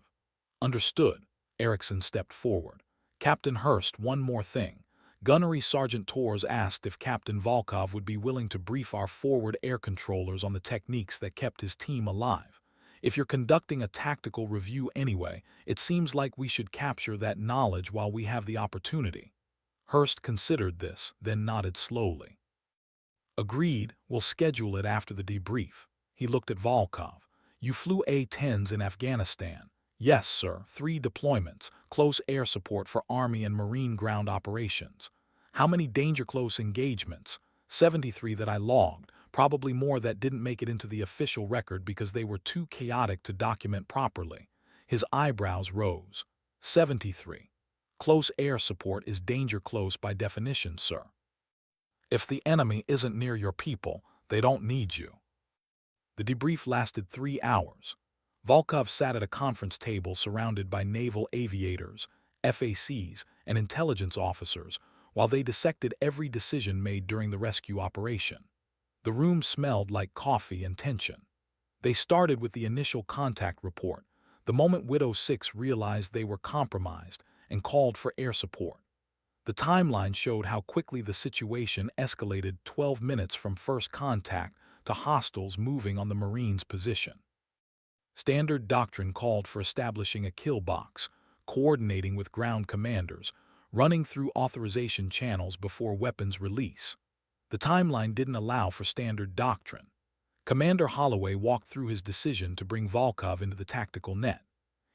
Understood. Erickson stepped forward. Captain Hurst, one more thing. Gunnery Sergeant Torres asked if Captain Volkov would be willing to brief our forward air controllers on the techniques that kept his team alive. If you're conducting a tactical review anyway, it seems like we should capture that knowledge while we have the opportunity. Hurst considered this, then nodded slowly. Agreed, we'll schedule it after the debrief. He looked at Volkov. You flew A-10s in Afghanistan. Yes, sir, 3 deployments, close air support for Army and Marine ground operations. How many danger-close engagements? 73 that I logged, probably more that didn't make it into the official record because they were too chaotic to document properly. His eyebrows rose. 73. Close air support is danger close by definition, sir. If the enemy isn't near your people, they don't need you. The debrief lasted 3 hours. Volkov sat at a conference table surrounded by naval aviators, FACs, and intelligence officers while they dissected every decision made during the rescue operation. The room smelled like coffee and tension. They started with the initial contact report, the moment Widow 6 realized they were compromised and called for air support. The timeline showed how quickly the situation escalated 12 minutes from first contact to hostiles moving on the Marines' position. Standard doctrine called for establishing a kill box, coordinating with ground commanders, running through authorization channels before weapons release. The timeline didn't allow for standard doctrine. Commander Holloway walked through his decision to bring Volkov into the tactical net.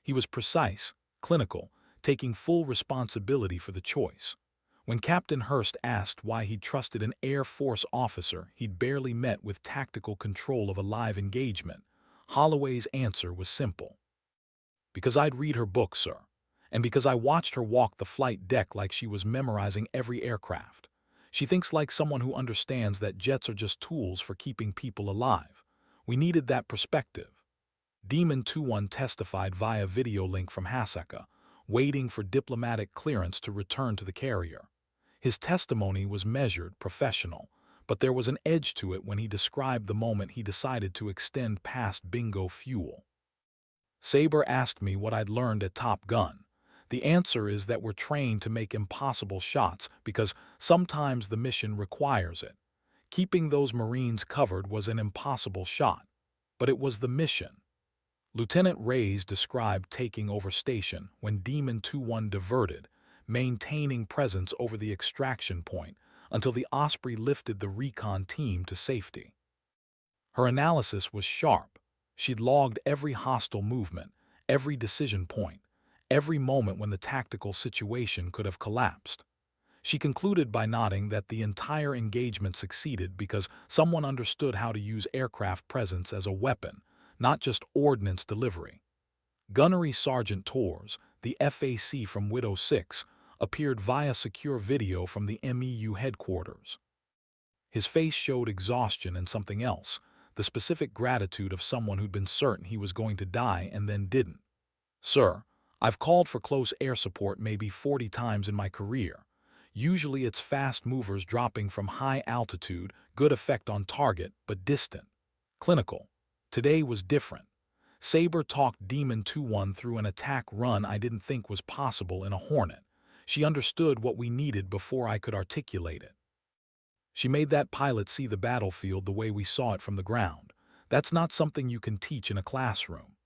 He was precise, clinical, taking full responsibility for the choice. When Captain Hurst asked why he trusted an Air Force officer he'd barely met with tactical control of a live engagement, Holloway's answer was simple. Because I'd read her book, sir, and because I watched her walk the flight deck like she was memorizing every aircraft. She thinks like someone who understands that jets are just tools for keeping people alive. We needed that perspective. Demon 2-1 testified via video link from Hasaka, waiting for diplomatic clearance to return to the carrier. His testimony was measured, professional, but there was an edge to it when he described the moment he decided to extend past bingo fuel. Sabre asked me what I'd learned at Top Gun. The answer is that we're trained to make impossible shots because sometimes the mission requires it. Keeping those Marines covered was an impossible shot, but it was the mission. Lieutenant Reyes described taking over station when Demon 2-1 diverted, maintaining presence over the extraction point until the Osprey lifted the recon team to safety. Her analysis was sharp. She'd logged every hostile movement, every decision point, every moment when the tactical situation could have collapsed. She concluded by nodding that the entire engagement succeeded because someone understood how to use aircraft presence as a weapon, not just ordnance delivery. Gunnery Sergeant Torres, the FAC from Widow 6, appeared via secure video from the MEU headquarters. His face showed exhaustion and something else, the specific gratitude of someone who'd been certain he was going to die and then didn't. Sir, I've called for close air support maybe 40 times in my career. Usually it's fast movers dropping from high altitude, good effect on target, but distant. Clinical. Today was different. Sabre talked Demon 2-1 through an attack run I didn't think was possible in a Hornet. She understood what we needed before I could articulate it. She made that pilot see the battlefield the way we saw it from the ground. That's not something you can teach in a classroom.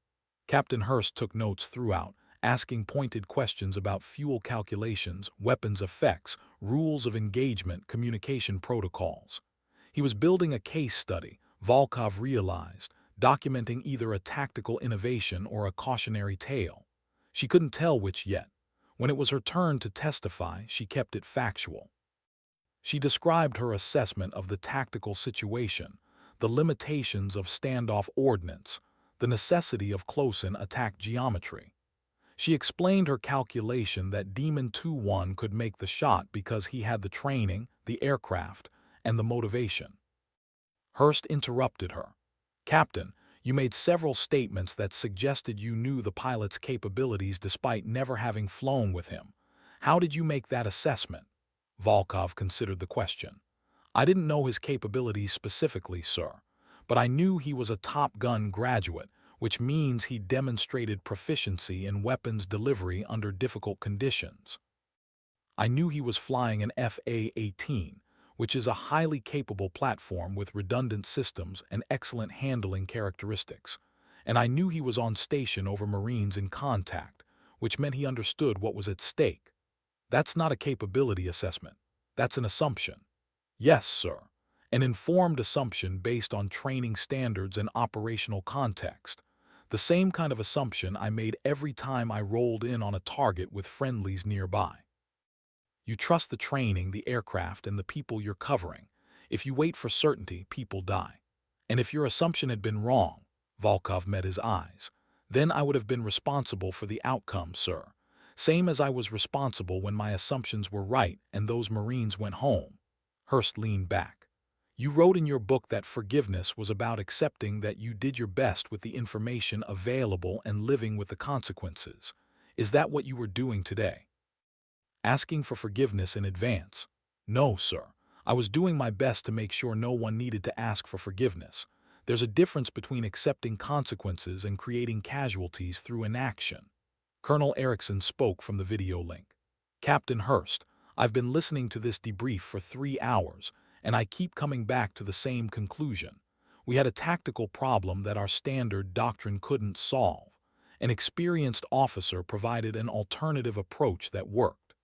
Captain Hurst took notes throughout, asking pointed questions about fuel calculations, weapons effects, rules of engagement, communication protocols. He was building a case study, Volkov realized, documenting either a tactical innovation or a cautionary tale. She couldn't tell which yet. When it was her turn to testify, she kept it factual. She described her assessment of the tactical situation, the limitations of standoff ordnance, the necessity of close-in attack geometry. She explained her calculation that Demon 2-1 could make the shot because he had the training, the aircraft, and the motivation. Hurst interrupted her. Captain, you made several statements that suggested you knew the pilot's capabilities despite never having flown with him. How did you make that assessment? Volkov considered the question. I didn't know his capabilities specifically, sir, but I knew he was a Top Gun graduate, which means he demonstrated proficiency in weapons delivery under difficult conditions. I knew he was flying an A-10, which is a highly capable platform with redundant systems and excellent handling characteristics. and I knew he was on station over Marines in contact, which meant he understood what was at stake. That's not a capability assessment. That's an assumption. Yes, sir. An informed assumption based on training standards and operational context. The same kind of assumption I made every time I rolled in on a target with friendlies nearby. You trust the training, the aircraft, and the people you're covering. If you wait for certainty, people die. And if your assumption had been wrong, Volkov met his eyes, then I would have been responsible for the outcome, sir. Same as I was responsible when my assumptions were right and those Marines went home. Hurst leaned back. You wrote in your book that forgiveness was about accepting that you did your best with the information available and living with the consequences. Is that what you were doing today? Asking for forgiveness in advance? No, sir. I was doing my best to make sure no one needed to ask for forgiveness. There's a difference between accepting consequences and creating casualties through inaction. Colonel Erickson spoke from the video link. Captain Hurst, I've been listening to this debrief for 3 hours, and I keep coming back to the same conclusion. We had a tactical problem that our standard doctrine couldn't solve. An experienced officer provided an alternative approach that worked.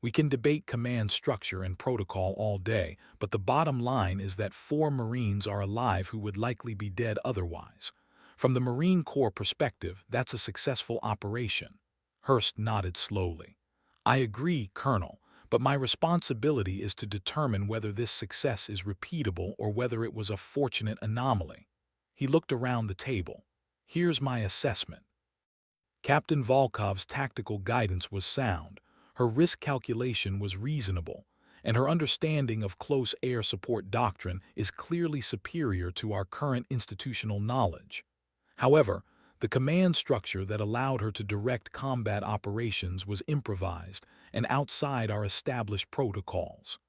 We can debate command structure and protocol all day, but the bottom line is that 4 Marines are alive who would likely be dead otherwise. From the Marine Corps perspective, that's a successful operation. Hurst nodded slowly. I agree, Colonel, but my responsibility is to determine whether this success is repeatable or whether it was a fortunate anomaly. He looked around the table. Here's my assessment. Captain Volkov's tactical guidance was sound. Her risk calculation was reasonable, and her understanding of close air support doctrine is clearly superior to our current institutional knowledge. However, the command structure that allowed her to direct combat operations was improvised and outside our established protocols.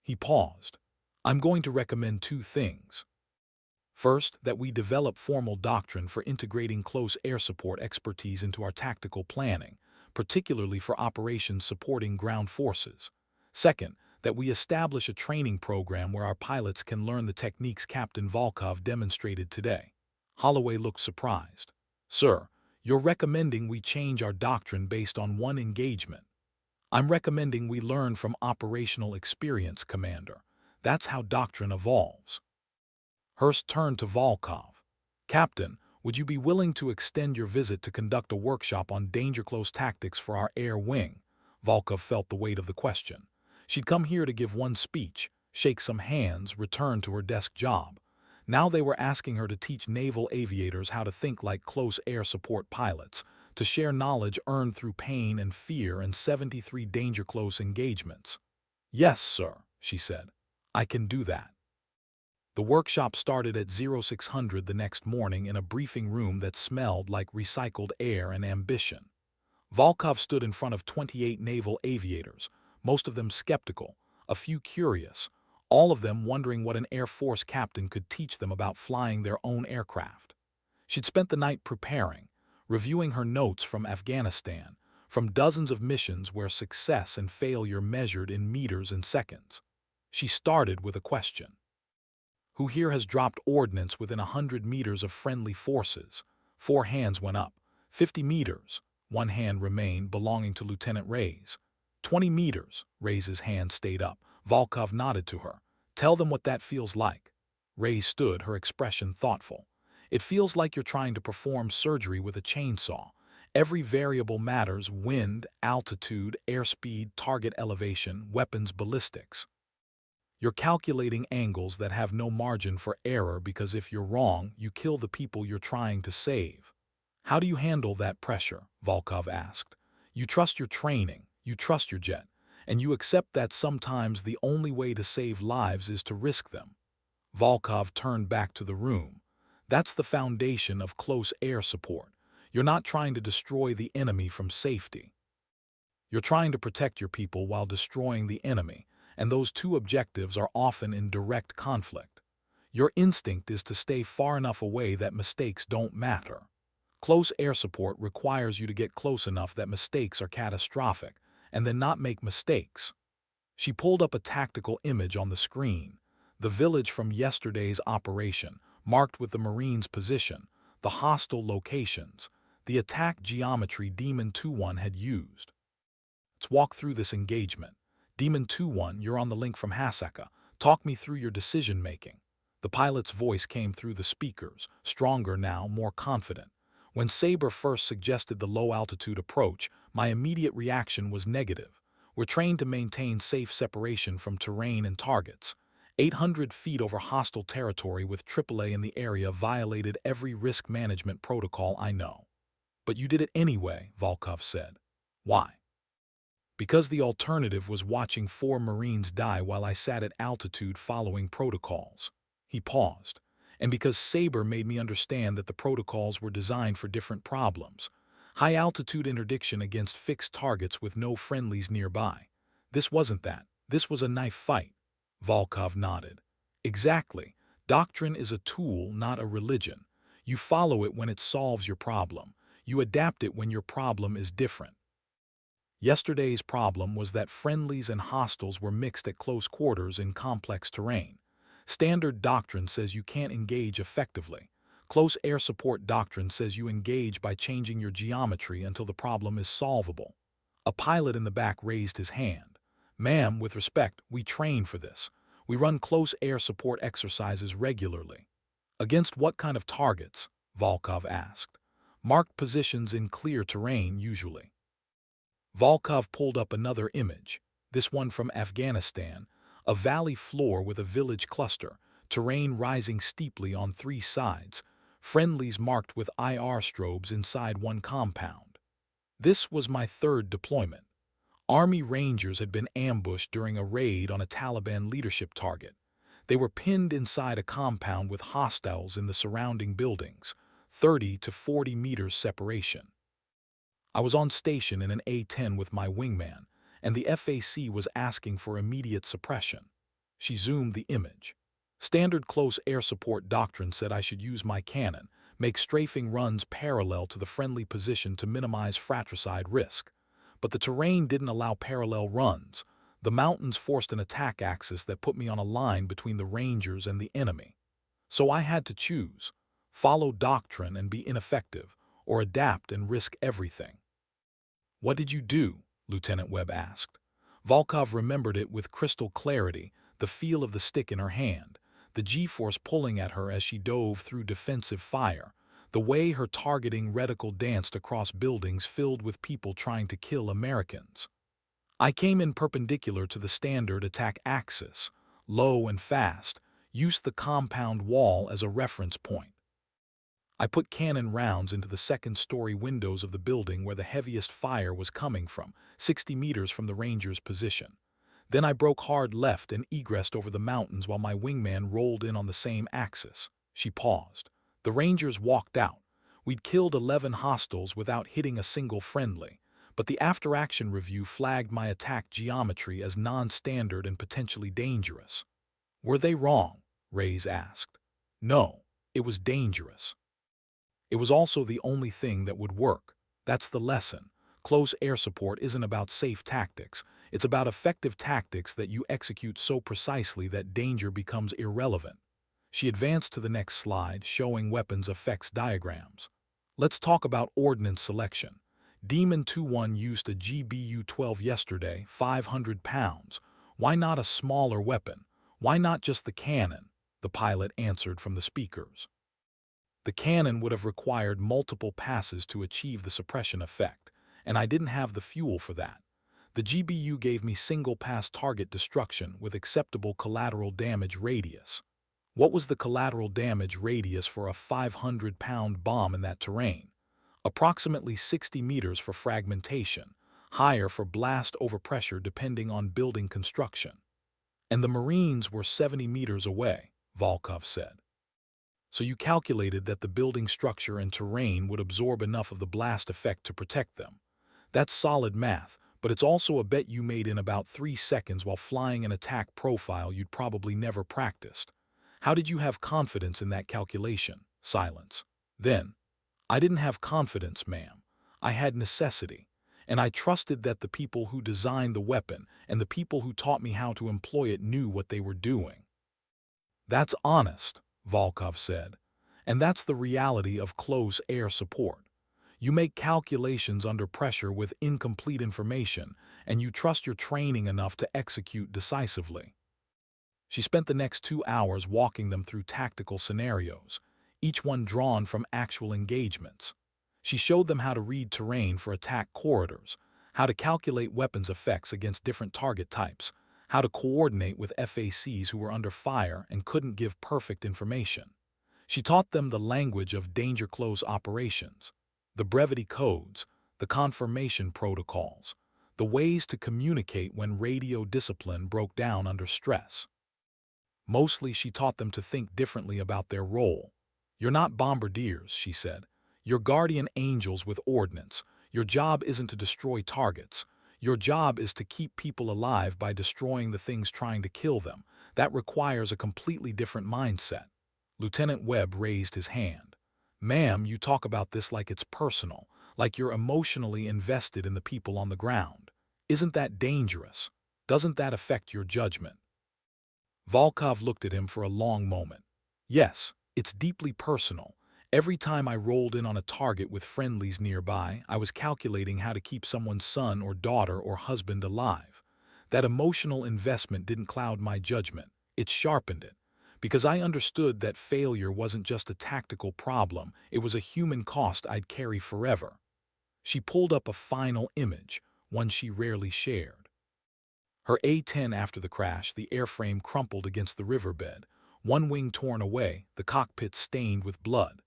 He paused. I'm going to recommend 2 things. First, that we develop formal doctrine for integrating close air support expertise into our tactical planning, particularly for operations supporting ground forces. Second, that we establish a training program where our pilots can learn the techniques Captain Volkov demonstrated today. Holloway looked surprised. Sir, you're recommending we change our doctrine based on one engagement. I'm recommending we learn from operational experience, Commander. That's how doctrine evolves. Hurst turned to Volkov. Captain, would you be willing to extend your visit to conduct a workshop on danger-close tactics for our air wing? Volkov felt the weight of the question. She'd come here to give one speech, shake some hands, return to her desk job. Now they were asking her to teach naval aviators how to think like close air support pilots, to share knowledge earned through pain and fear and 73 danger-close engagements. Yes, sir, she said. I can do that. The workshop started at 0600 the next morning in a briefing room that smelled like recycled air and ambition. Volkov stood in front of 28 naval aviators, most of them skeptical, a few curious, all of them wondering what an Air Force captain could teach them about flying their own aircraft. She'd spent the night preparing, reviewing her notes from Afghanistan, from dozens of missions where success and failure measured in meters and seconds. She started with a question. Who here has dropped ordnance within 100 meters of friendly forces? 4 hands went up. 50 meters. 1 hand remained, belonging to Lieutenant Reyes. 20 meters. Reyes' hand stayed up. Volkov nodded to her. Tell them what that feels like. Reyes stood, her expression thoughtful. It feels like you're trying to perform surgery with a chainsaw. Every variable matters: wind, altitude, airspeed, target elevation, weapons ballistics. You're calculating angles that have no margin for error because if you're wrong, you kill the people you're trying to save. How do you handle that pressure? Volkov asked. You trust your training, you trust your jet, and you accept that sometimes the only way to save lives is to risk them. Volkov turned back to the room. That's the foundation of close air support. You're not trying to destroy the enemy from safety. You're trying to protect your people while destroying the enemy, and those 2 objectives are often in direct conflict. Your instinct is to stay far enough away that mistakes don't matter. Close air support requires you to get close enough that mistakes are catastrophic, and then not make mistakes. She pulled up a tactical image on the screen. The village from yesterday's operation, marked with the Marines' position, the hostile locations, the attack geometry Demon 2-1 had used. Let's walk through this engagement. Demon 2-1, you're on the link from Hasaka. Talk me through your decision-making. The pilot's voice came through the speakers, stronger now, more confident. When Saber first suggested the low-altitude approach, my immediate reaction was negative. We're trained to maintain safe separation from terrain and targets. 800 feet over hostile territory with AAA in the area violated every risk management protocol I know. But you did it anyway, Volkov said. Why? Because the alternative was watching 4 Marines die while I sat at altitude following protocols. He paused. And because Saber made me understand that the protocols were designed for different problems. High-altitude interdiction against fixed targets with no friendlies nearby. This wasn't that. This was a knife fight. Volkov nodded. Exactly. Doctrine is a tool, not a religion. You follow it when it solves your problem. You adapt it when your problem is different. Yesterday's problem was that friendlies and hostiles were mixed at close quarters in complex terrain. Standard doctrine says you can't engage effectively. Close air support doctrine says you engage by changing your geometry until the problem is solvable. A pilot in the back raised his hand. Ma'am, with respect, we train for this. We run close air support exercises regularly. Against what kind of targets? Volkov asked. Marked positions in clear terrain, usually. Volkov pulled up another image, this one from Afghanistan, a valley floor with a village cluster, terrain rising steeply on 3 sides, friendlies marked with IR strobes inside one compound. This was my 3rd deployment. Army Rangers had been ambushed during a raid on a Taliban leadership target. They were pinned inside a compound with hostiles in the surrounding buildings, 30 to 40 meters separation. I was on station in an A-10 with my wingman, and the FAC was asking for immediate suppression. She zoomed the image. Standard close air support doctrine said I should use my cannon, make strafing runs parallel to the friendly position to minimize fratricide risk. But the terrain didn't allow parallel runs. The mountains forced an attack axis that put me on a line between the Rangers and the enemy. So I had to choose, follow doctrine and be ineffective, or adapt and risk everything. What did you do? Lieutenant Webb asked. Volkov remembered it with crystal clarity, the feel of the stick in her hand, the G-force pulling at her as she dove through defensive fire, the way her targeting reticle danced across buildings filled with people trying to kill Americans. I came in perpendicular to the standard attack axis, low and fast, used the compound wall as a reference point. I put cannon rounds into the 2nd-story windows of the building where the heaviest fire was coming from, 60 meters from the Rangers' position. Then I broke hard left and egressed over the mountains while my wingman rolled in on the same axis. She paused. The Rangers walked out. We'd killed 11 hostiles without hitting a single friendly, but the after-action review flagged my attack geometry as non-standard and potentially dangerous. Were they wrong? Reyes asked. No, it was dangerous. It was also the only thing that would work. That's the lesson. Close air support isn't about safe tactics. It's about effective tactics that you execute so precisely that danger becomes irrelevant. She advanced to the next slide, showing weapons effects diagrams. Let's talk about ordnance selection. Demon 2-1 used a GBU-12 yesterday, 500 pounds. Why not a smaller weapon? Why not just the cannon? The pilot answered from the speakers. The cannon would have required multiple passes to achieve the suppression effect, and I didn't have the fuel for that. The GBU gave me single-pass target destruction with acceptable collateral damage radius. What was the collateral damage radius for a 500-pound bomb in that terrain? Approximately 60 meters for fragmentation, higher for blast overpressure depending on building construction. And the Marines were 70 meters away, Volkov said. So you calculated that the building structure and terrain would absorb enough of the blast effect to protect them. That's solid math, but it's also a bet you made in about 3 seconds while flying an attack profile you'd probably never practiced. How did you have confidence in that calculation? Silence. Then, I didn't have confidence, ma'am. I had necessity. And I trusted that the people who designed the weapon and the people who taught me how to employ it knew what they were doing. That's honest, Volkov said. And that's the reality of close air support. You make calculations under pressure with incomplete information, and you trust your training enough to execute decisively. She spent the next 2 hours walking them through tactical scenarios, each one drawn from actual engagements. She showed them how to read terrain for attack corridors, how to calculate weapons effects against different target types, how to coordinate with FACs who were under fire and couldn't give perfect information. She taught them the language of danger-close operations, the brevity codes, the confirmation protocols, the ways to communicate when radio discipline broke down under stress. Mostly she taught them to think differently about their role. You're not bombardiers, she said. You're guardian angels with ordnance. Your job isn't to destroy targets. Your job is to keep people alive by destroying the things trying to kill them. That requires a completely different mindset. Lieutenant Webb raised his hand. Ma'am, you talk about this like it's personal, like you're emotionally invested in the people on the ground. Isn't that dangerous? Doesn't that affect your judgment? Volkov looked at him for a long moment. Yes, it's deeply personal. Every time I rolled in on a target with friendlies nearby, I was calculating how to keep someone's son or daughter or husband alive. That emotional investment didn't cloud my judgment. It sharpened it. Because I understood that failure wasn't just a tactical problem, it was a human cost I'd carry forever. She pulled up a final image, one she rarely shared. Her A-10 after the crash, the airframe crumpled against the riverbed, one wing torn away, the cockpit stained with blood.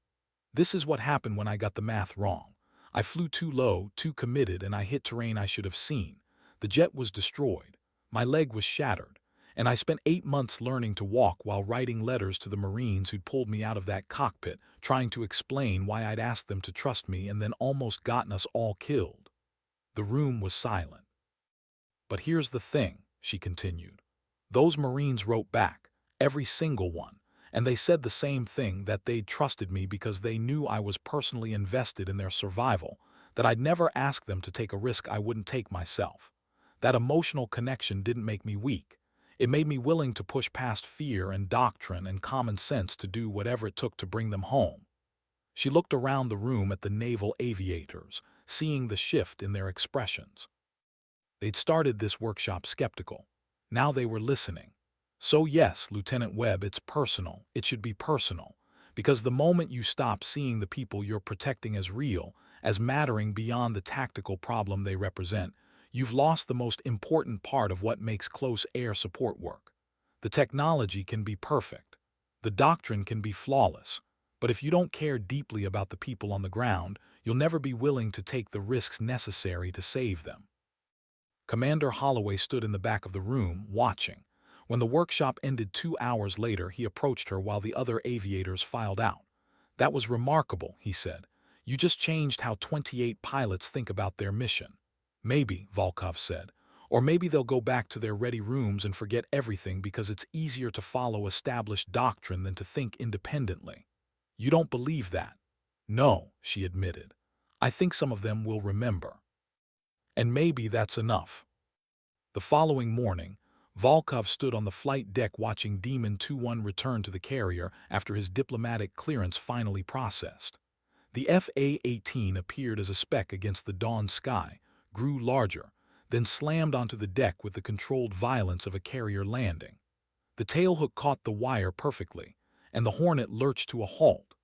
This is what happened when I got the math wrong. I flew too low, too committed, and I hit terrain I should have seen. The jet was destroyed. My leg was shattered. And I spent 8 months learning to walk while writing letters to the Marines who'd pulled me out of that cockpit, trying to explain why I'd asked them to trust me and then almost gotten us all killed. The room was silent. But here's the thing, she continued. Those Marines wrote back, every single one, and they said the same thing, that they'd trusted me because they knew I was personally invested in their survival, that I'd never ask them to take a risk I wouldn't take myself. That emotional connection didn't make me weak. It made me willing to push past fear and doctrine and common sense to do whatever it took to bring them home. She looked around the room at the naval aviators, seeing the shift in their expressions. They'd started this workshop skeptical. Now they were listening. So yes, Lieutenant Webb, it's personal. It should be personal. Because the moment you stop seeing the people you're protecting as real, as mattering beyond the tactical problem they represent, you've lost the most important part of what makes close air support work. The technology can be perfect. The doctrine can be flawless. But if you don't care deeply about the people on the ground, you'll never be willing to take the risks necessary to save them. Commander Holloway stood in the back of the room, watching. When the workshop ended 2 hours later, he approached her while the other aviators filed out. That was remarkable, he said. You just changed how 28 pilots think about their mission. Maybe, Volkov said, or maybe they'll go back to their ready rooms and forget everything because it's easier to follow established doctrine than to think independently. You don't believe that? No, she admitted. I think some of them will remember. And maybe that's enough. The following morning, Volkov stood on the flight deck watching Demon 2-1 return to the carrier after his diplomatic clearance finally processed. The FA-18 appeared as a speck against the dawn sky, grew larger, then slammed onto the deck with the controlled violence of a carrier landing. The tailhook caught the wire perfectly, and the Hornet lurched to a halt.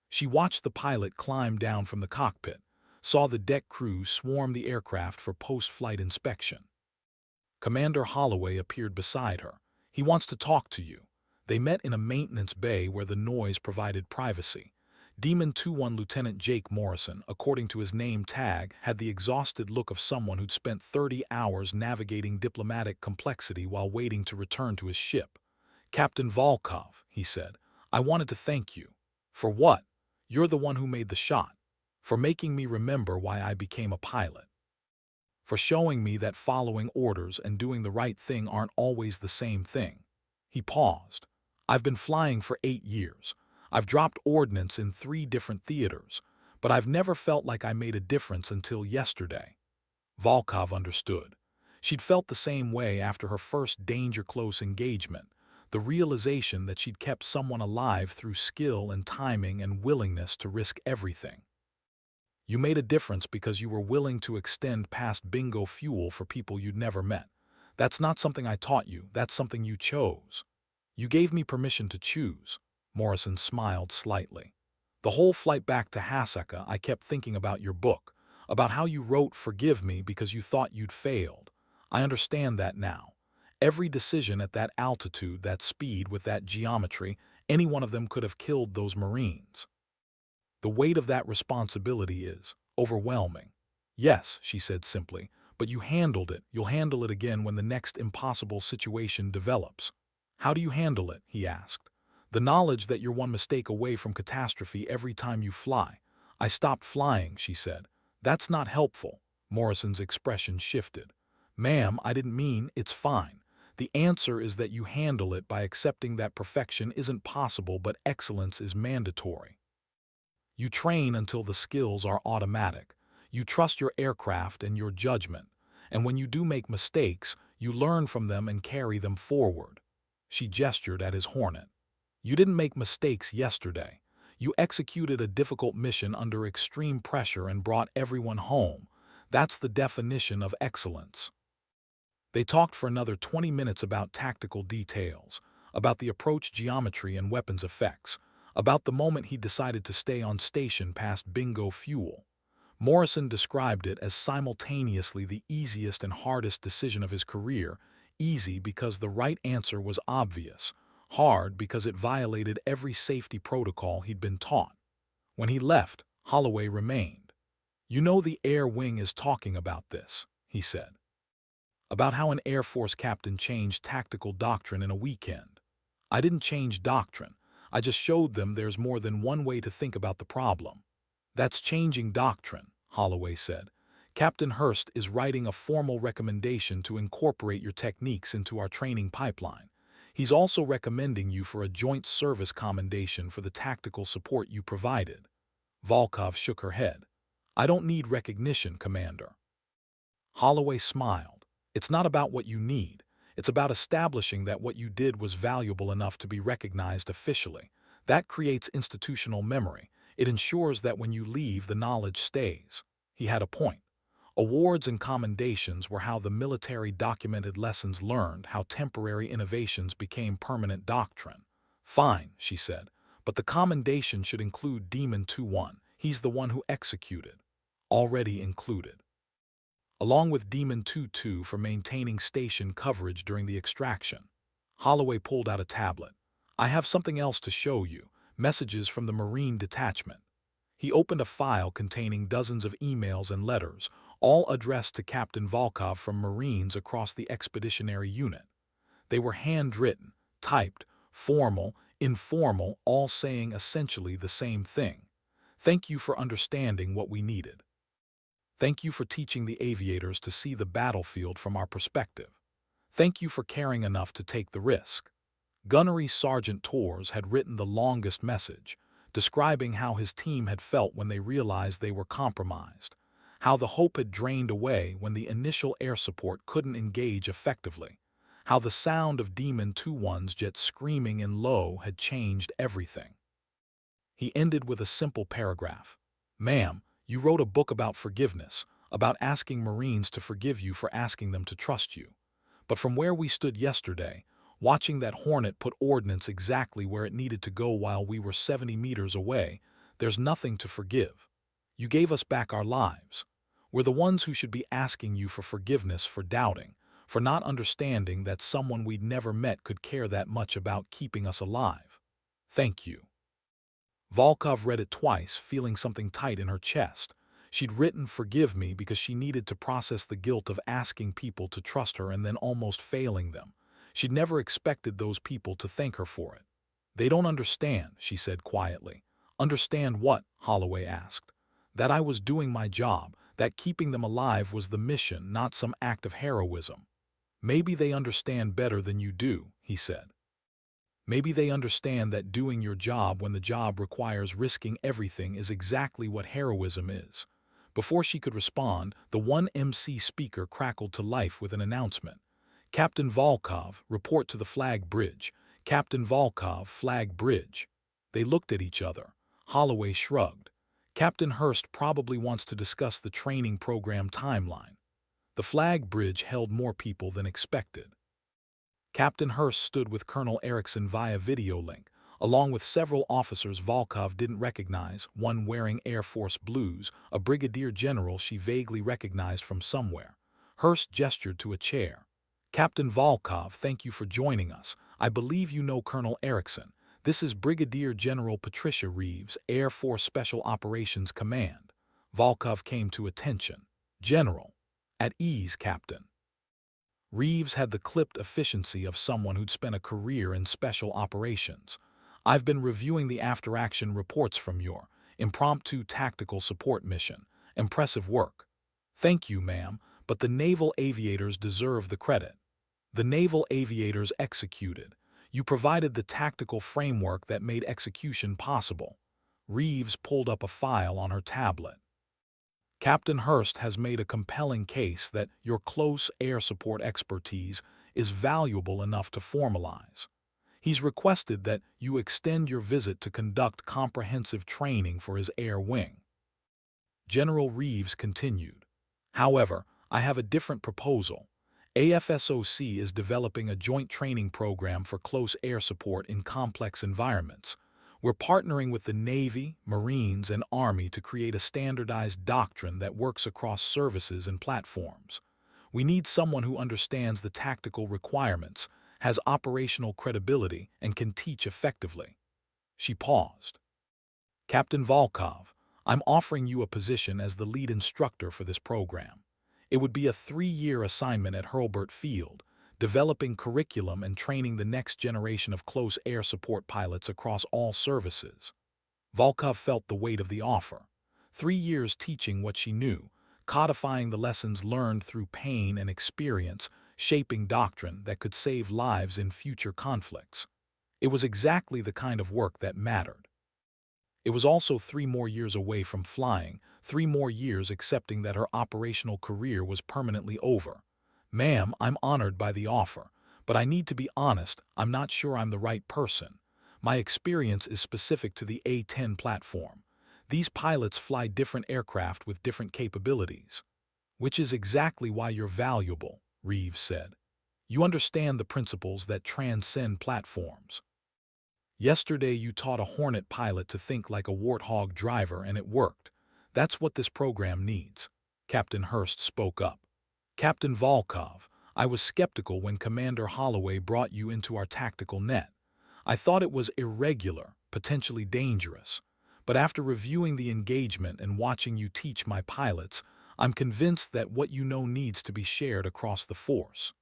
She watched the pilot climb down from the cockpit, saw the deck crew swarm the aircraft for post-flight inspection. Commander Holloway appeared beside her. He wants to talk to you. They met in a maintenance bay where the noise provided privacy. Demon 2-1 Lieutenant Jake Morrison, according to his name tag, had the exhausted look of someone who'd spent 30 hours navigating diplomatic complexity while waiting to return to his ship. Captain Volkov, he said, I wanted to thank you. For what? You're the one who made the shot. For making me remember why I became a pilot. For showing me that following orders and doing the right thing aren't always the same thing. He paused. I've been flying for 8 years. I've dropped ordnance in 3 different theaters, but I've never felt like I made a difference until yesterday. Volkov understood. She'd felt the same way after her first danger-close engagement. the realization that she'd kept someone alive through skill and timing and willingness to risk everything. You made a difference because you were willing to extend past bingo fuel for people you'd never met. That's not something I taught you, that's something you chose. You gave me permission to choose. Morrison smiled slightly. The whole flight back to Hasaka, I kept thinking about your book, about how you wrote "Forgive me" because you thought you'd failed. I understand that now. Every decision at that altitude, that speed, with that geometry, any one of them could have killed those Marines. The weight of that responsibility is overwhelming. Yes, she said simply, but you handled it. You'll handle it again when the next impossible situation develops. How do you handle it? He asked. The knowledge that you're one mistake away from catastrophe every time you fly. I stopped flying, she said. That's not helpful. Morrison's expression shifted. Ma'am, I didn't mean it's fine. The answer is that you handle it by accepting that perfection isn't possible but excellence is mandatory. You train until the skills are automatic. You trust your aircraft and your judgment. And when you do make mistakes, you learn from them and carry them forward. She gestured at his Hornet. You didn't make mistakes yesterday. You executed a difficult mission under extreme pressure and brought everyone home. That's the definition of excellence. They talked for another 20 minutes about tactical details, about the approach geometry and weapons effects, about the moment he decided to stay on station past bingo fuel. Morrison described it as simultaneously the easiest and hardest decision of his career, easy because the right answer was obvious, hard because it violated every safety protocol he'd been taught. When he left, Holloway remained. You know the Air Wing is talking about this, he said. About how an Air Force captain changed tactical doctrine in a weekend. I didn't change doctrine. I just showed them there's more than one way to think about the problem. That's changing doctrine, Holloway said. Captain Hurst is writing a formal recommendation to incorporate your techniques into our training pipeline. He's also recommending you for a joint service commendation for the tactical support you provided. Volkov shook her head. I don't need recognition, Commander. Holloway smiled. It's not about what you need. It's about establishing that what you did was valuable enough to be recognized officially. That creates institutional memory. It ensures that when you leave, the knowledge stays. He had a point. Awards and commendations were how the military documented lessons learned, how temporary innovations became permanent doctrine. Fine, she said, but the commendation should include Demon 2-1. He's the one who executed. Already included. Along with Demon 2-2 for maintaining station coverage during the extraction. Holloway pulled out a tablet. I have something else to show you, messages from the Marine detachment. He opened a file containing dozens of emails and letters, all addressed to Captain Volkov from Marines across the expeditionary unit. They were handwritten, typed, formal, informal, all saying essentially the same thing. Thank you for understanding what we needed. Thank you for teaching the aviators to see the battlefield from our perspective. Thank you for caring enough to take the risk. Gunnery Sergeant Torres had written the longest message, describing how his team had felt when they realized they were compromised, how the hope had drained away when the initial air support couldn't engage effectively, how the sound of Demon 2-1's jet screaming in low had changed everything. He ended with a simple paragraph. Ma'am, you wrote a book about forgiveness, about asking Marines to forgive you for asking them to trust you. But from where we stood yesterday, watching that Hornet put ordnance exactly where it needed to go while we were 70 meters away, there's nothing to forgive. You gave us back our lives. We're the ones who should be asking you for forgiveness for doubting, for not understanding that someone we'd never met could care that much about keeping us alive. Thank you. Volkov read it twice, feeling something tight in her chest. She'd written "forgive me" because she needed to process the guilt of asking people to trust her and then almost failing them. She'd never expected those people to thank her for it. They don't understand, she said quietly. Understand what? Holloway asked. That I was doing my job, that keeping them alive was the mission, not some act of heroism. Maybe they understand better than you do, he said. Maybe they understand that doing your job when the job requires risking everything is exactly what heroism is. Before she could respond, the 1MC speaker crackled to life with an announcement. Captain Volkov, report to the flag bridge. Captain Volkov, Flag Bridge. They looked at each other. Holloway shrugged. Captain Hurst probably wants to discuss the training program timeline. The Flag Bridge held more people than expected. Captain Hurst stood with Colonel Erickson via video link, along with several officers Volkov didn't recognize, one wearing Air Force blues, a brigadier general she vaguely recognized from somewhere. Hurst gestured to a chair. Captain Volkov, thank you for joining us. I believe you know Colonel Erickson. This is Brigadier General Patricia Reeves, Air Force Special Operations Command. Volkov came to attention. General. At ease, Captain. Reeves had the clipped efficiency of someone who'd spent a career in special operations. I've been reviewing the after-action reports from your impromptu tactical support mission. Impressive work. Thank you, ma'am, but the naval aviators deserve the credit. The naval aviators executed. You provided the tactical framework that made execution possible. Reeves pulled up a file on her tablet. Captain Hurst has made a compelling case that your close air support expertise is valuable enough to formalize. He's requested that you extend your visit to conduct comprehensive training for his air wing. General Reeves continued. However, I have a different proposal. AFSOC is developing a joint training program for close air support in complex environments. We're partnering with the Navy, Marines, and Army to create a standardized doctrine that works across services and platforms. We need someone who understands the tactical requirements, has operational credibility, and can teach effectively. She paused. Captain Volkov, I'm offering you a position as the lead instructor for this program. It would be a 3-year assignment at Hurlburt Field, developing curriculum and training the next generation of close air support pilots across all services. Volkov felt the weight of the offer. 3 years teaching what she knew, codifying the lessons learned through pain and experience, shaping doctrine that could save lives in future conflicts. It was exactly the kind of work that mattered. It was also 3 more years away from flying, 3 more years accepting that her operational career was permanently over. Ma'am, I'm honored by the offer, but I need to be honest, I'm not sure I'm the right person. My experience is specific to the A-10 platform. These pilots fly different aircraft with different capabilities. Which is exactly why you're valuable, Reeves said. You understand the principles that transcend platforms. Yesterday you taught a Hornet pilot to think like a Warthog driver and it worked. That's what this program needs. Captain Hurst spoke up. Captain Volkov, I was skeptical when Commander Holloway brought you into our tactical net. I thought it was irregular, potentially dangerous. But after reviewing the engagement and watching you teach my pilots, I'm convinced that what you know needs to be shared across the force.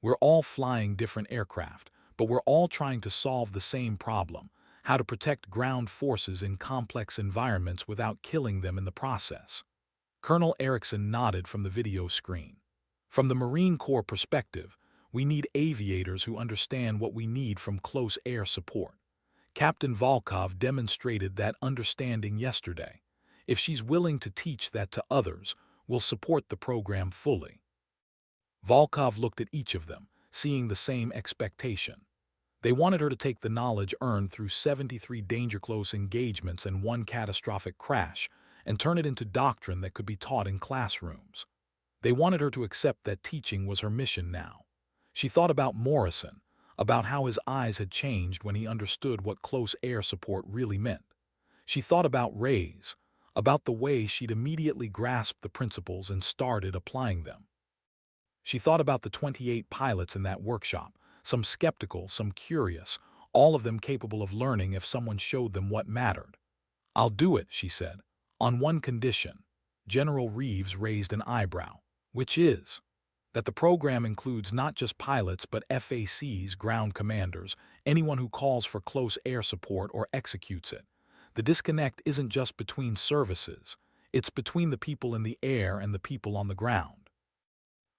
We're all flying different aircraft, but we're all trying to solve the same problem: how to protect ground forces in complex environments without killing them in the process. Colonel Erickson nodded from the video screen. From the Marine Corps perspective, we need aviators who understand what we need from close air support. Captain Volkov demonstrated that understanding yesterday. If she's willing to teach that to others, we'll support the program fully. Volkov looked at each of them, seeing the same expectation. They wanted her to take the knowledge earned through 73 danger-close engagements and 1 catastrophic crash and turn it into doctrine that could be taught in classrooms. They wanted her to accept that teaching was her mission now. She thought about Morrison, about how his eyes had changed when he understood what close air support really meant. She thought about Ray's, about the way she'd immediately grasped the principles and started applying them. She thought about the 28 pilots in that workshop, some skeptical, some curious, all of them capable of learning if someone showed them what mattered. I'll do it, she said, on one condition. General Reeves raised an eyebrow. Which is? That the program includes not just pilots but FACs, ground commanders, anyone who calls for close air support or executes it. The disconnect isn't just between services, it's between the people in the air and the people on the ground.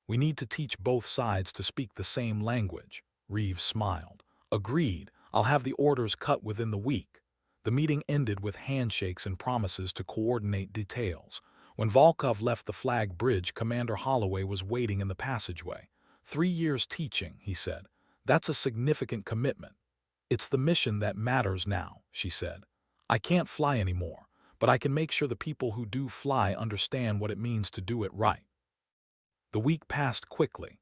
We need to teach both sides to speak the same language. Reeves smiled. Agreed, I'll have the orders cut within the week. The meeting ended with handshakes and promises to coordinate details. When Volkov left the Flag Bridge, Commander Holloway was waiting in the passageway. 3 years teaching, he said. That's a significant commitment. It's the mission that matters now, she said. I can't fly anymore, but I can make sure the people who do fly understand what it means to do it right. The week passed quickly.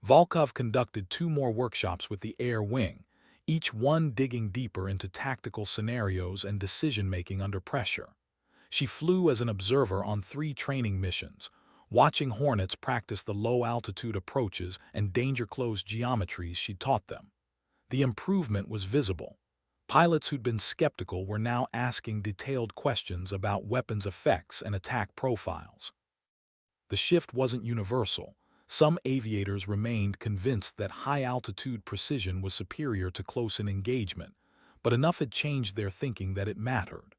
Volkov conducted 2 more workshops with the Air Wing, each one digging deeper into tactical scenarios and decision-making under pressure. She flew as an observer on 3 training missions, watching Hornets practice the low-altitude approaches and danger-close geometries she taught them. The improvement was visible. Pilots who'd been skeptical were now asking detailed questions about weapons effects and attack profiles. The shift wasn't universal. Some aviators remained convinced that high-altitude precision was superior to close-in engagement, but enough had changed their thinking that it mattered.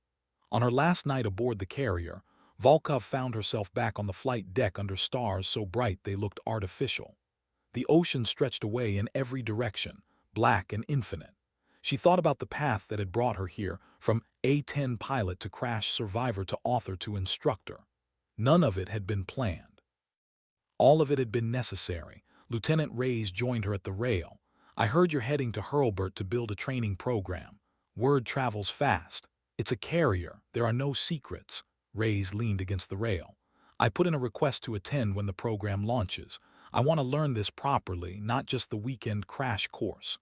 On her last night aboard the carrier, Volkov found herself back on the flight deck under stars so bright they looked artificial. The ocean stretched away in every direction, black and infinite. She thought about the path that had brought her here, from A-10 pilot to crash survivor to author to instructor. None of it had been planned. All of it had been necessary. Lieutenant Reyes joined her at the rail. I heard you're heading to Hurlburt to build a training program. Word travels fast. It's a carrier. There are no secrets. Reyes leaned against the rail. I put in a request to attend when the program launches. I want to learn this properly, not just the weekend crash course.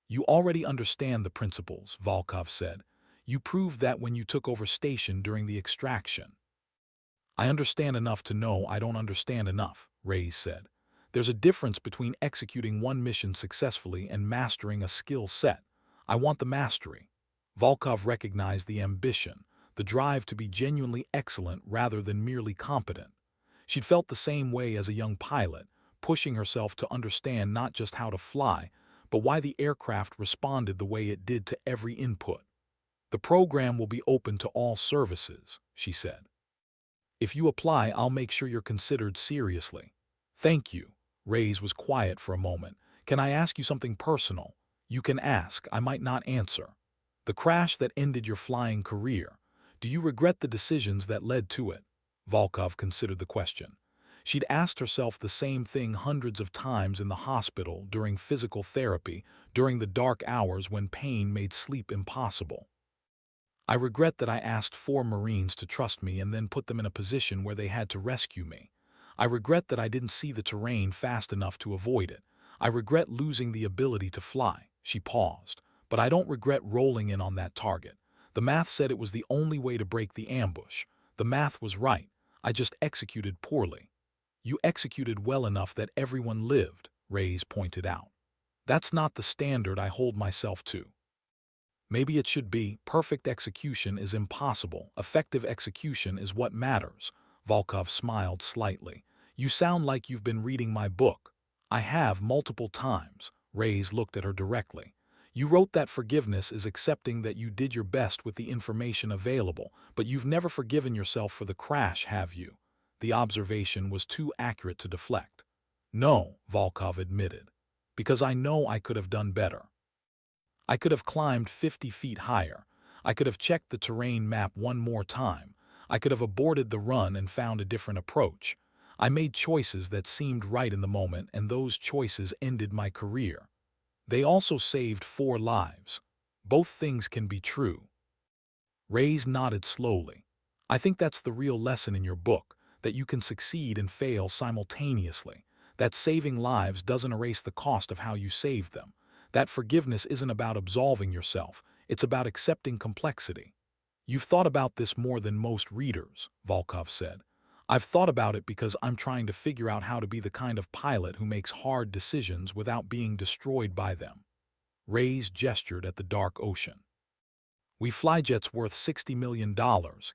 You already understand the principles, Volkov said. You proved that when you took over station during the extraction. I understand enough to know I don't understand enough, Reyes said. There's a difference between executing one mission successfully and mastering a skill set. I want the mastery. Volkov recognized the ambition, the drive to be genuinely excellent rather than merely competent. She'd felt the same way as a young pilot, pushing herself to understand not just how to fly, but why the aircraft responded the way it did to every input. The program will be open to all services, she said. If you apply, I'll make sure you're considered seriously. Thank you. Reyes was quiet for a moment. Can I ask you something personal? You can ask, I might not answer. The crash that ended your flying career. Do you regret the decisions that led to it? Volkov considered the question. She'd asked herself the same thing hundreds of times in the hospital, during physical therapy, during the dark hours when pain made sleep impossible. I regret that I asked 4 Marines to trust me and then put them in a position where they had to rescue me. I regret that I didn't see the terrain fast enough to avoid it. I regret losing the ability to fly. She paused. But I don't regret rolling in on that target. The math said it was the only way to break the ambush. The math was right. I just executed poorly. You executed well enough that everyone lived, Reyes pointed out. That's not the standard I hold myself to. Maybe it should be. Perfect execution is impossible. Effective execution is what matters. Volkov smiled slightly. You sound like you've been reading my book. I have multiple times. Reyes looked at her directly. You wrote that forgiveness is accepting that you did your best with the information available, but you've never forgiven yourself for the crash, have you? The observation was too accurate to deflect. No, Volkov admitted. Because I know I could have done better. I could have climbed 50 feet higher. I could have checked the terrain map one more time. I could have aborted the run and found a different approach. I made choices that seemed right in the moment, and those choices ended my career. They also saved 4 lives. Both things can be true. Reyes nodded slowly. I think that's the real lesson in your book, that you can succeed and fail simultaneously. That saving lives doesn't erase the cost of how you saved them. That forgiveness isn't about absolving yourself, it's about accepting complexity. You've thought about this more than most readers, Volkov said. I've thought about it because I'm trying to figure out how to be the kind of pilot who makes hard decisions without being destroyed by them. Reyes gestured at the dark ocean. We fly jets worth $60 million,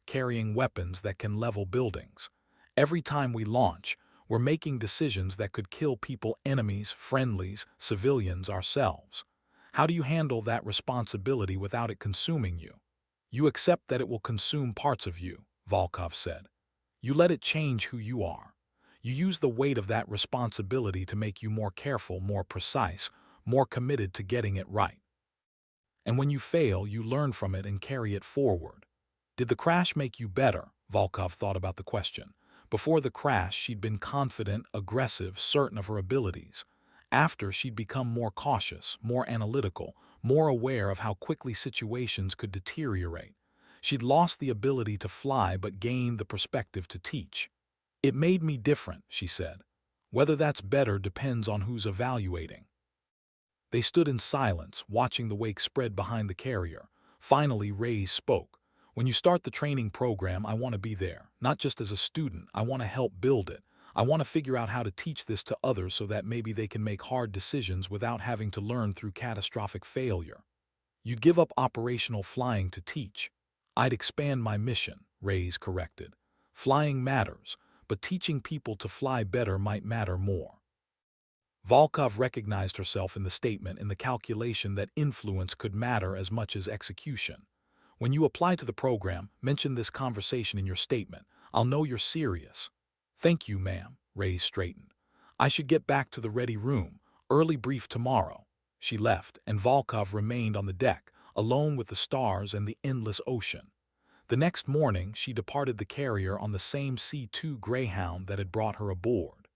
carrying weapons that can level buildings. Every time we launch, we're making decisions that could kill people, enemies, friendlies, civilians, ourselves. How do you handle that responsibility without it consuming you? You accept that it will consume parts of you, Volkov said. You let it change who you are. You use the weight of that responsibility to make you more careful, more precise, more committed to getting it right. And when you fail, you learn from it and carry it forward. Did the crash make you better? Volkov thought about the question. Before the crash, she'd been confident, aggressive, certain of her abilities. After, she'd become more cautious, more analytical, more aware of how quickly situations could deteriorate. She'd lost the ability to fly but gained the perspective to teach. It made me different, she said. Whether that's better depends on who's evaluating. They stood in silence, watching the wake spread behind the carrier. Finally, Reyes spoke. When you start the training program, I want to be there. Not just as a student, I want to help build it. I want to figure out how to teach this to others so that maybe they can make hard decisions without having to learn through catastrophic failure. You'd give up operational flying to teach. I'd expand my mission, Reyes corrected. Flying matters, but teaching people to fly better might matter more. Volkov recognized herself in the statement, in the calculation that influence could matter as much as execution. When you apply to the program, mention this conversation in your statement. I'll know you're serious. Thank you, ma'am, Reyes straightened. I should get back to the ready room. Early brief tomorrow. She left, and Volkov remained on the deck, alone with the stars and the endless ocean. The next morning, she departed the carrier on the same C-2 Greyhound that had brought her aboard.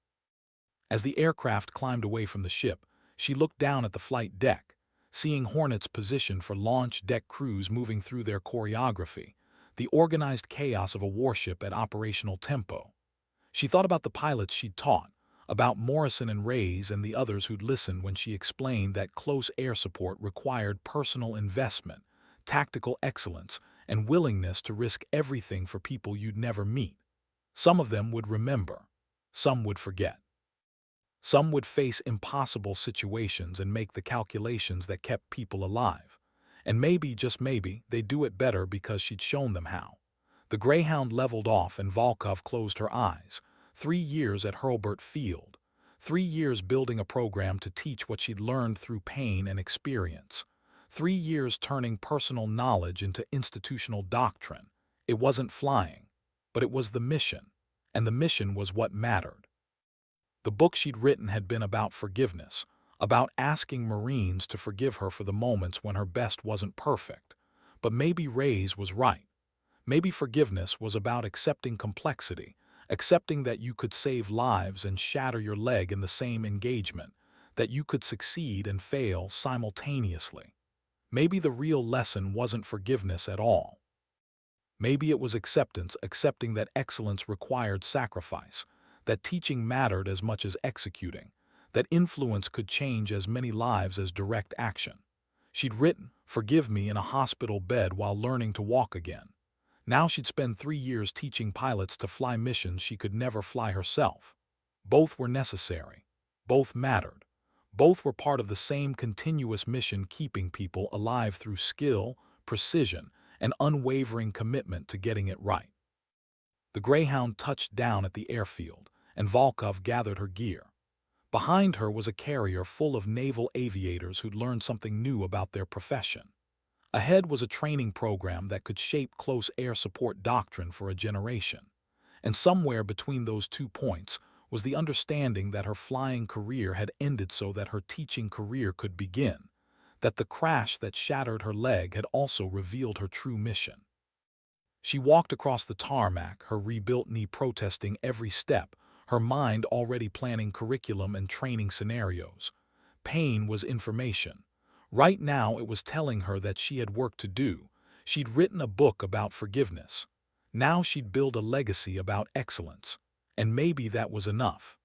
As the aircraft climbed away from the ship, she looked down at the flight deck, seeing Hornets positioned for launch deck crews moving through their choreography, the organized chaos of a warship at operational tempo. She thought about the pilots she'd taught, about Morrison and Reyes and the others who'd listened when she explained that close air support required personal investment, tactical excellence, and willingness to risk everything for people you'd never meet. Some of them would remember, some would forget. Some would face impossible situations and make the calculations that kept people alive. And maybe, just maybe, they'd do it better because she'd shown them how. The Greyhound leveled off and Volkov closed her eyes. 3 years at Hurlburt Field. 3 years building a program to teach what she'd learned through pain and experience. 3 years turning personal knowledge into institutional doctrine. It wasn't flying, but it was the mission. And the mission was what mattered. The book she'd written had been about forgiveness, about asking Marines to forgive her for the moments when her best wasn't perfect. But maybe Reyes was right. Maybe forgiveness was about accepting complexity, accepting that you could save lives and shatter your leg in the same engagement, that you could succeed and fail simultaneously. Maybe the real lesson wasn't forgiveness at all. Maybe it was acceptance, accepting that excellence required sacrifice, that teaching mattered as much as executing, that influence could change as many lives as direct action. She'd written, "Forgive me," in a hospital bed while learning to walk again. Now she'd spend 3 years teaching pilots to fly missions she could never fly herself. Both were necessary. Both mattered. Both were part of the same continuous mission, keeping people alive through skill, precision, and unwavering commitment to getting it right. The Greyhound touched down at the airfield, and Volkov gathered her gear. Behind her was a carrier full of naval aviators who'd learned something new about their profession. Ahead was a training program that could shape close air support doctrine for a generation. And somewhere between those 2 points was the understanding that her flying career had ended so that her teaching career could begin, that the crash that shattered her leg had also revealed her true mission. She walked across the tarmac, her rebuilt knee protesting every step, her mind already planning curriculum and training scenarios. Pain was information. Right now it was telling her that she had work to do. She'd written a book about forgiveness. Now she'd build a legacy about excellence. And maybe that was enough.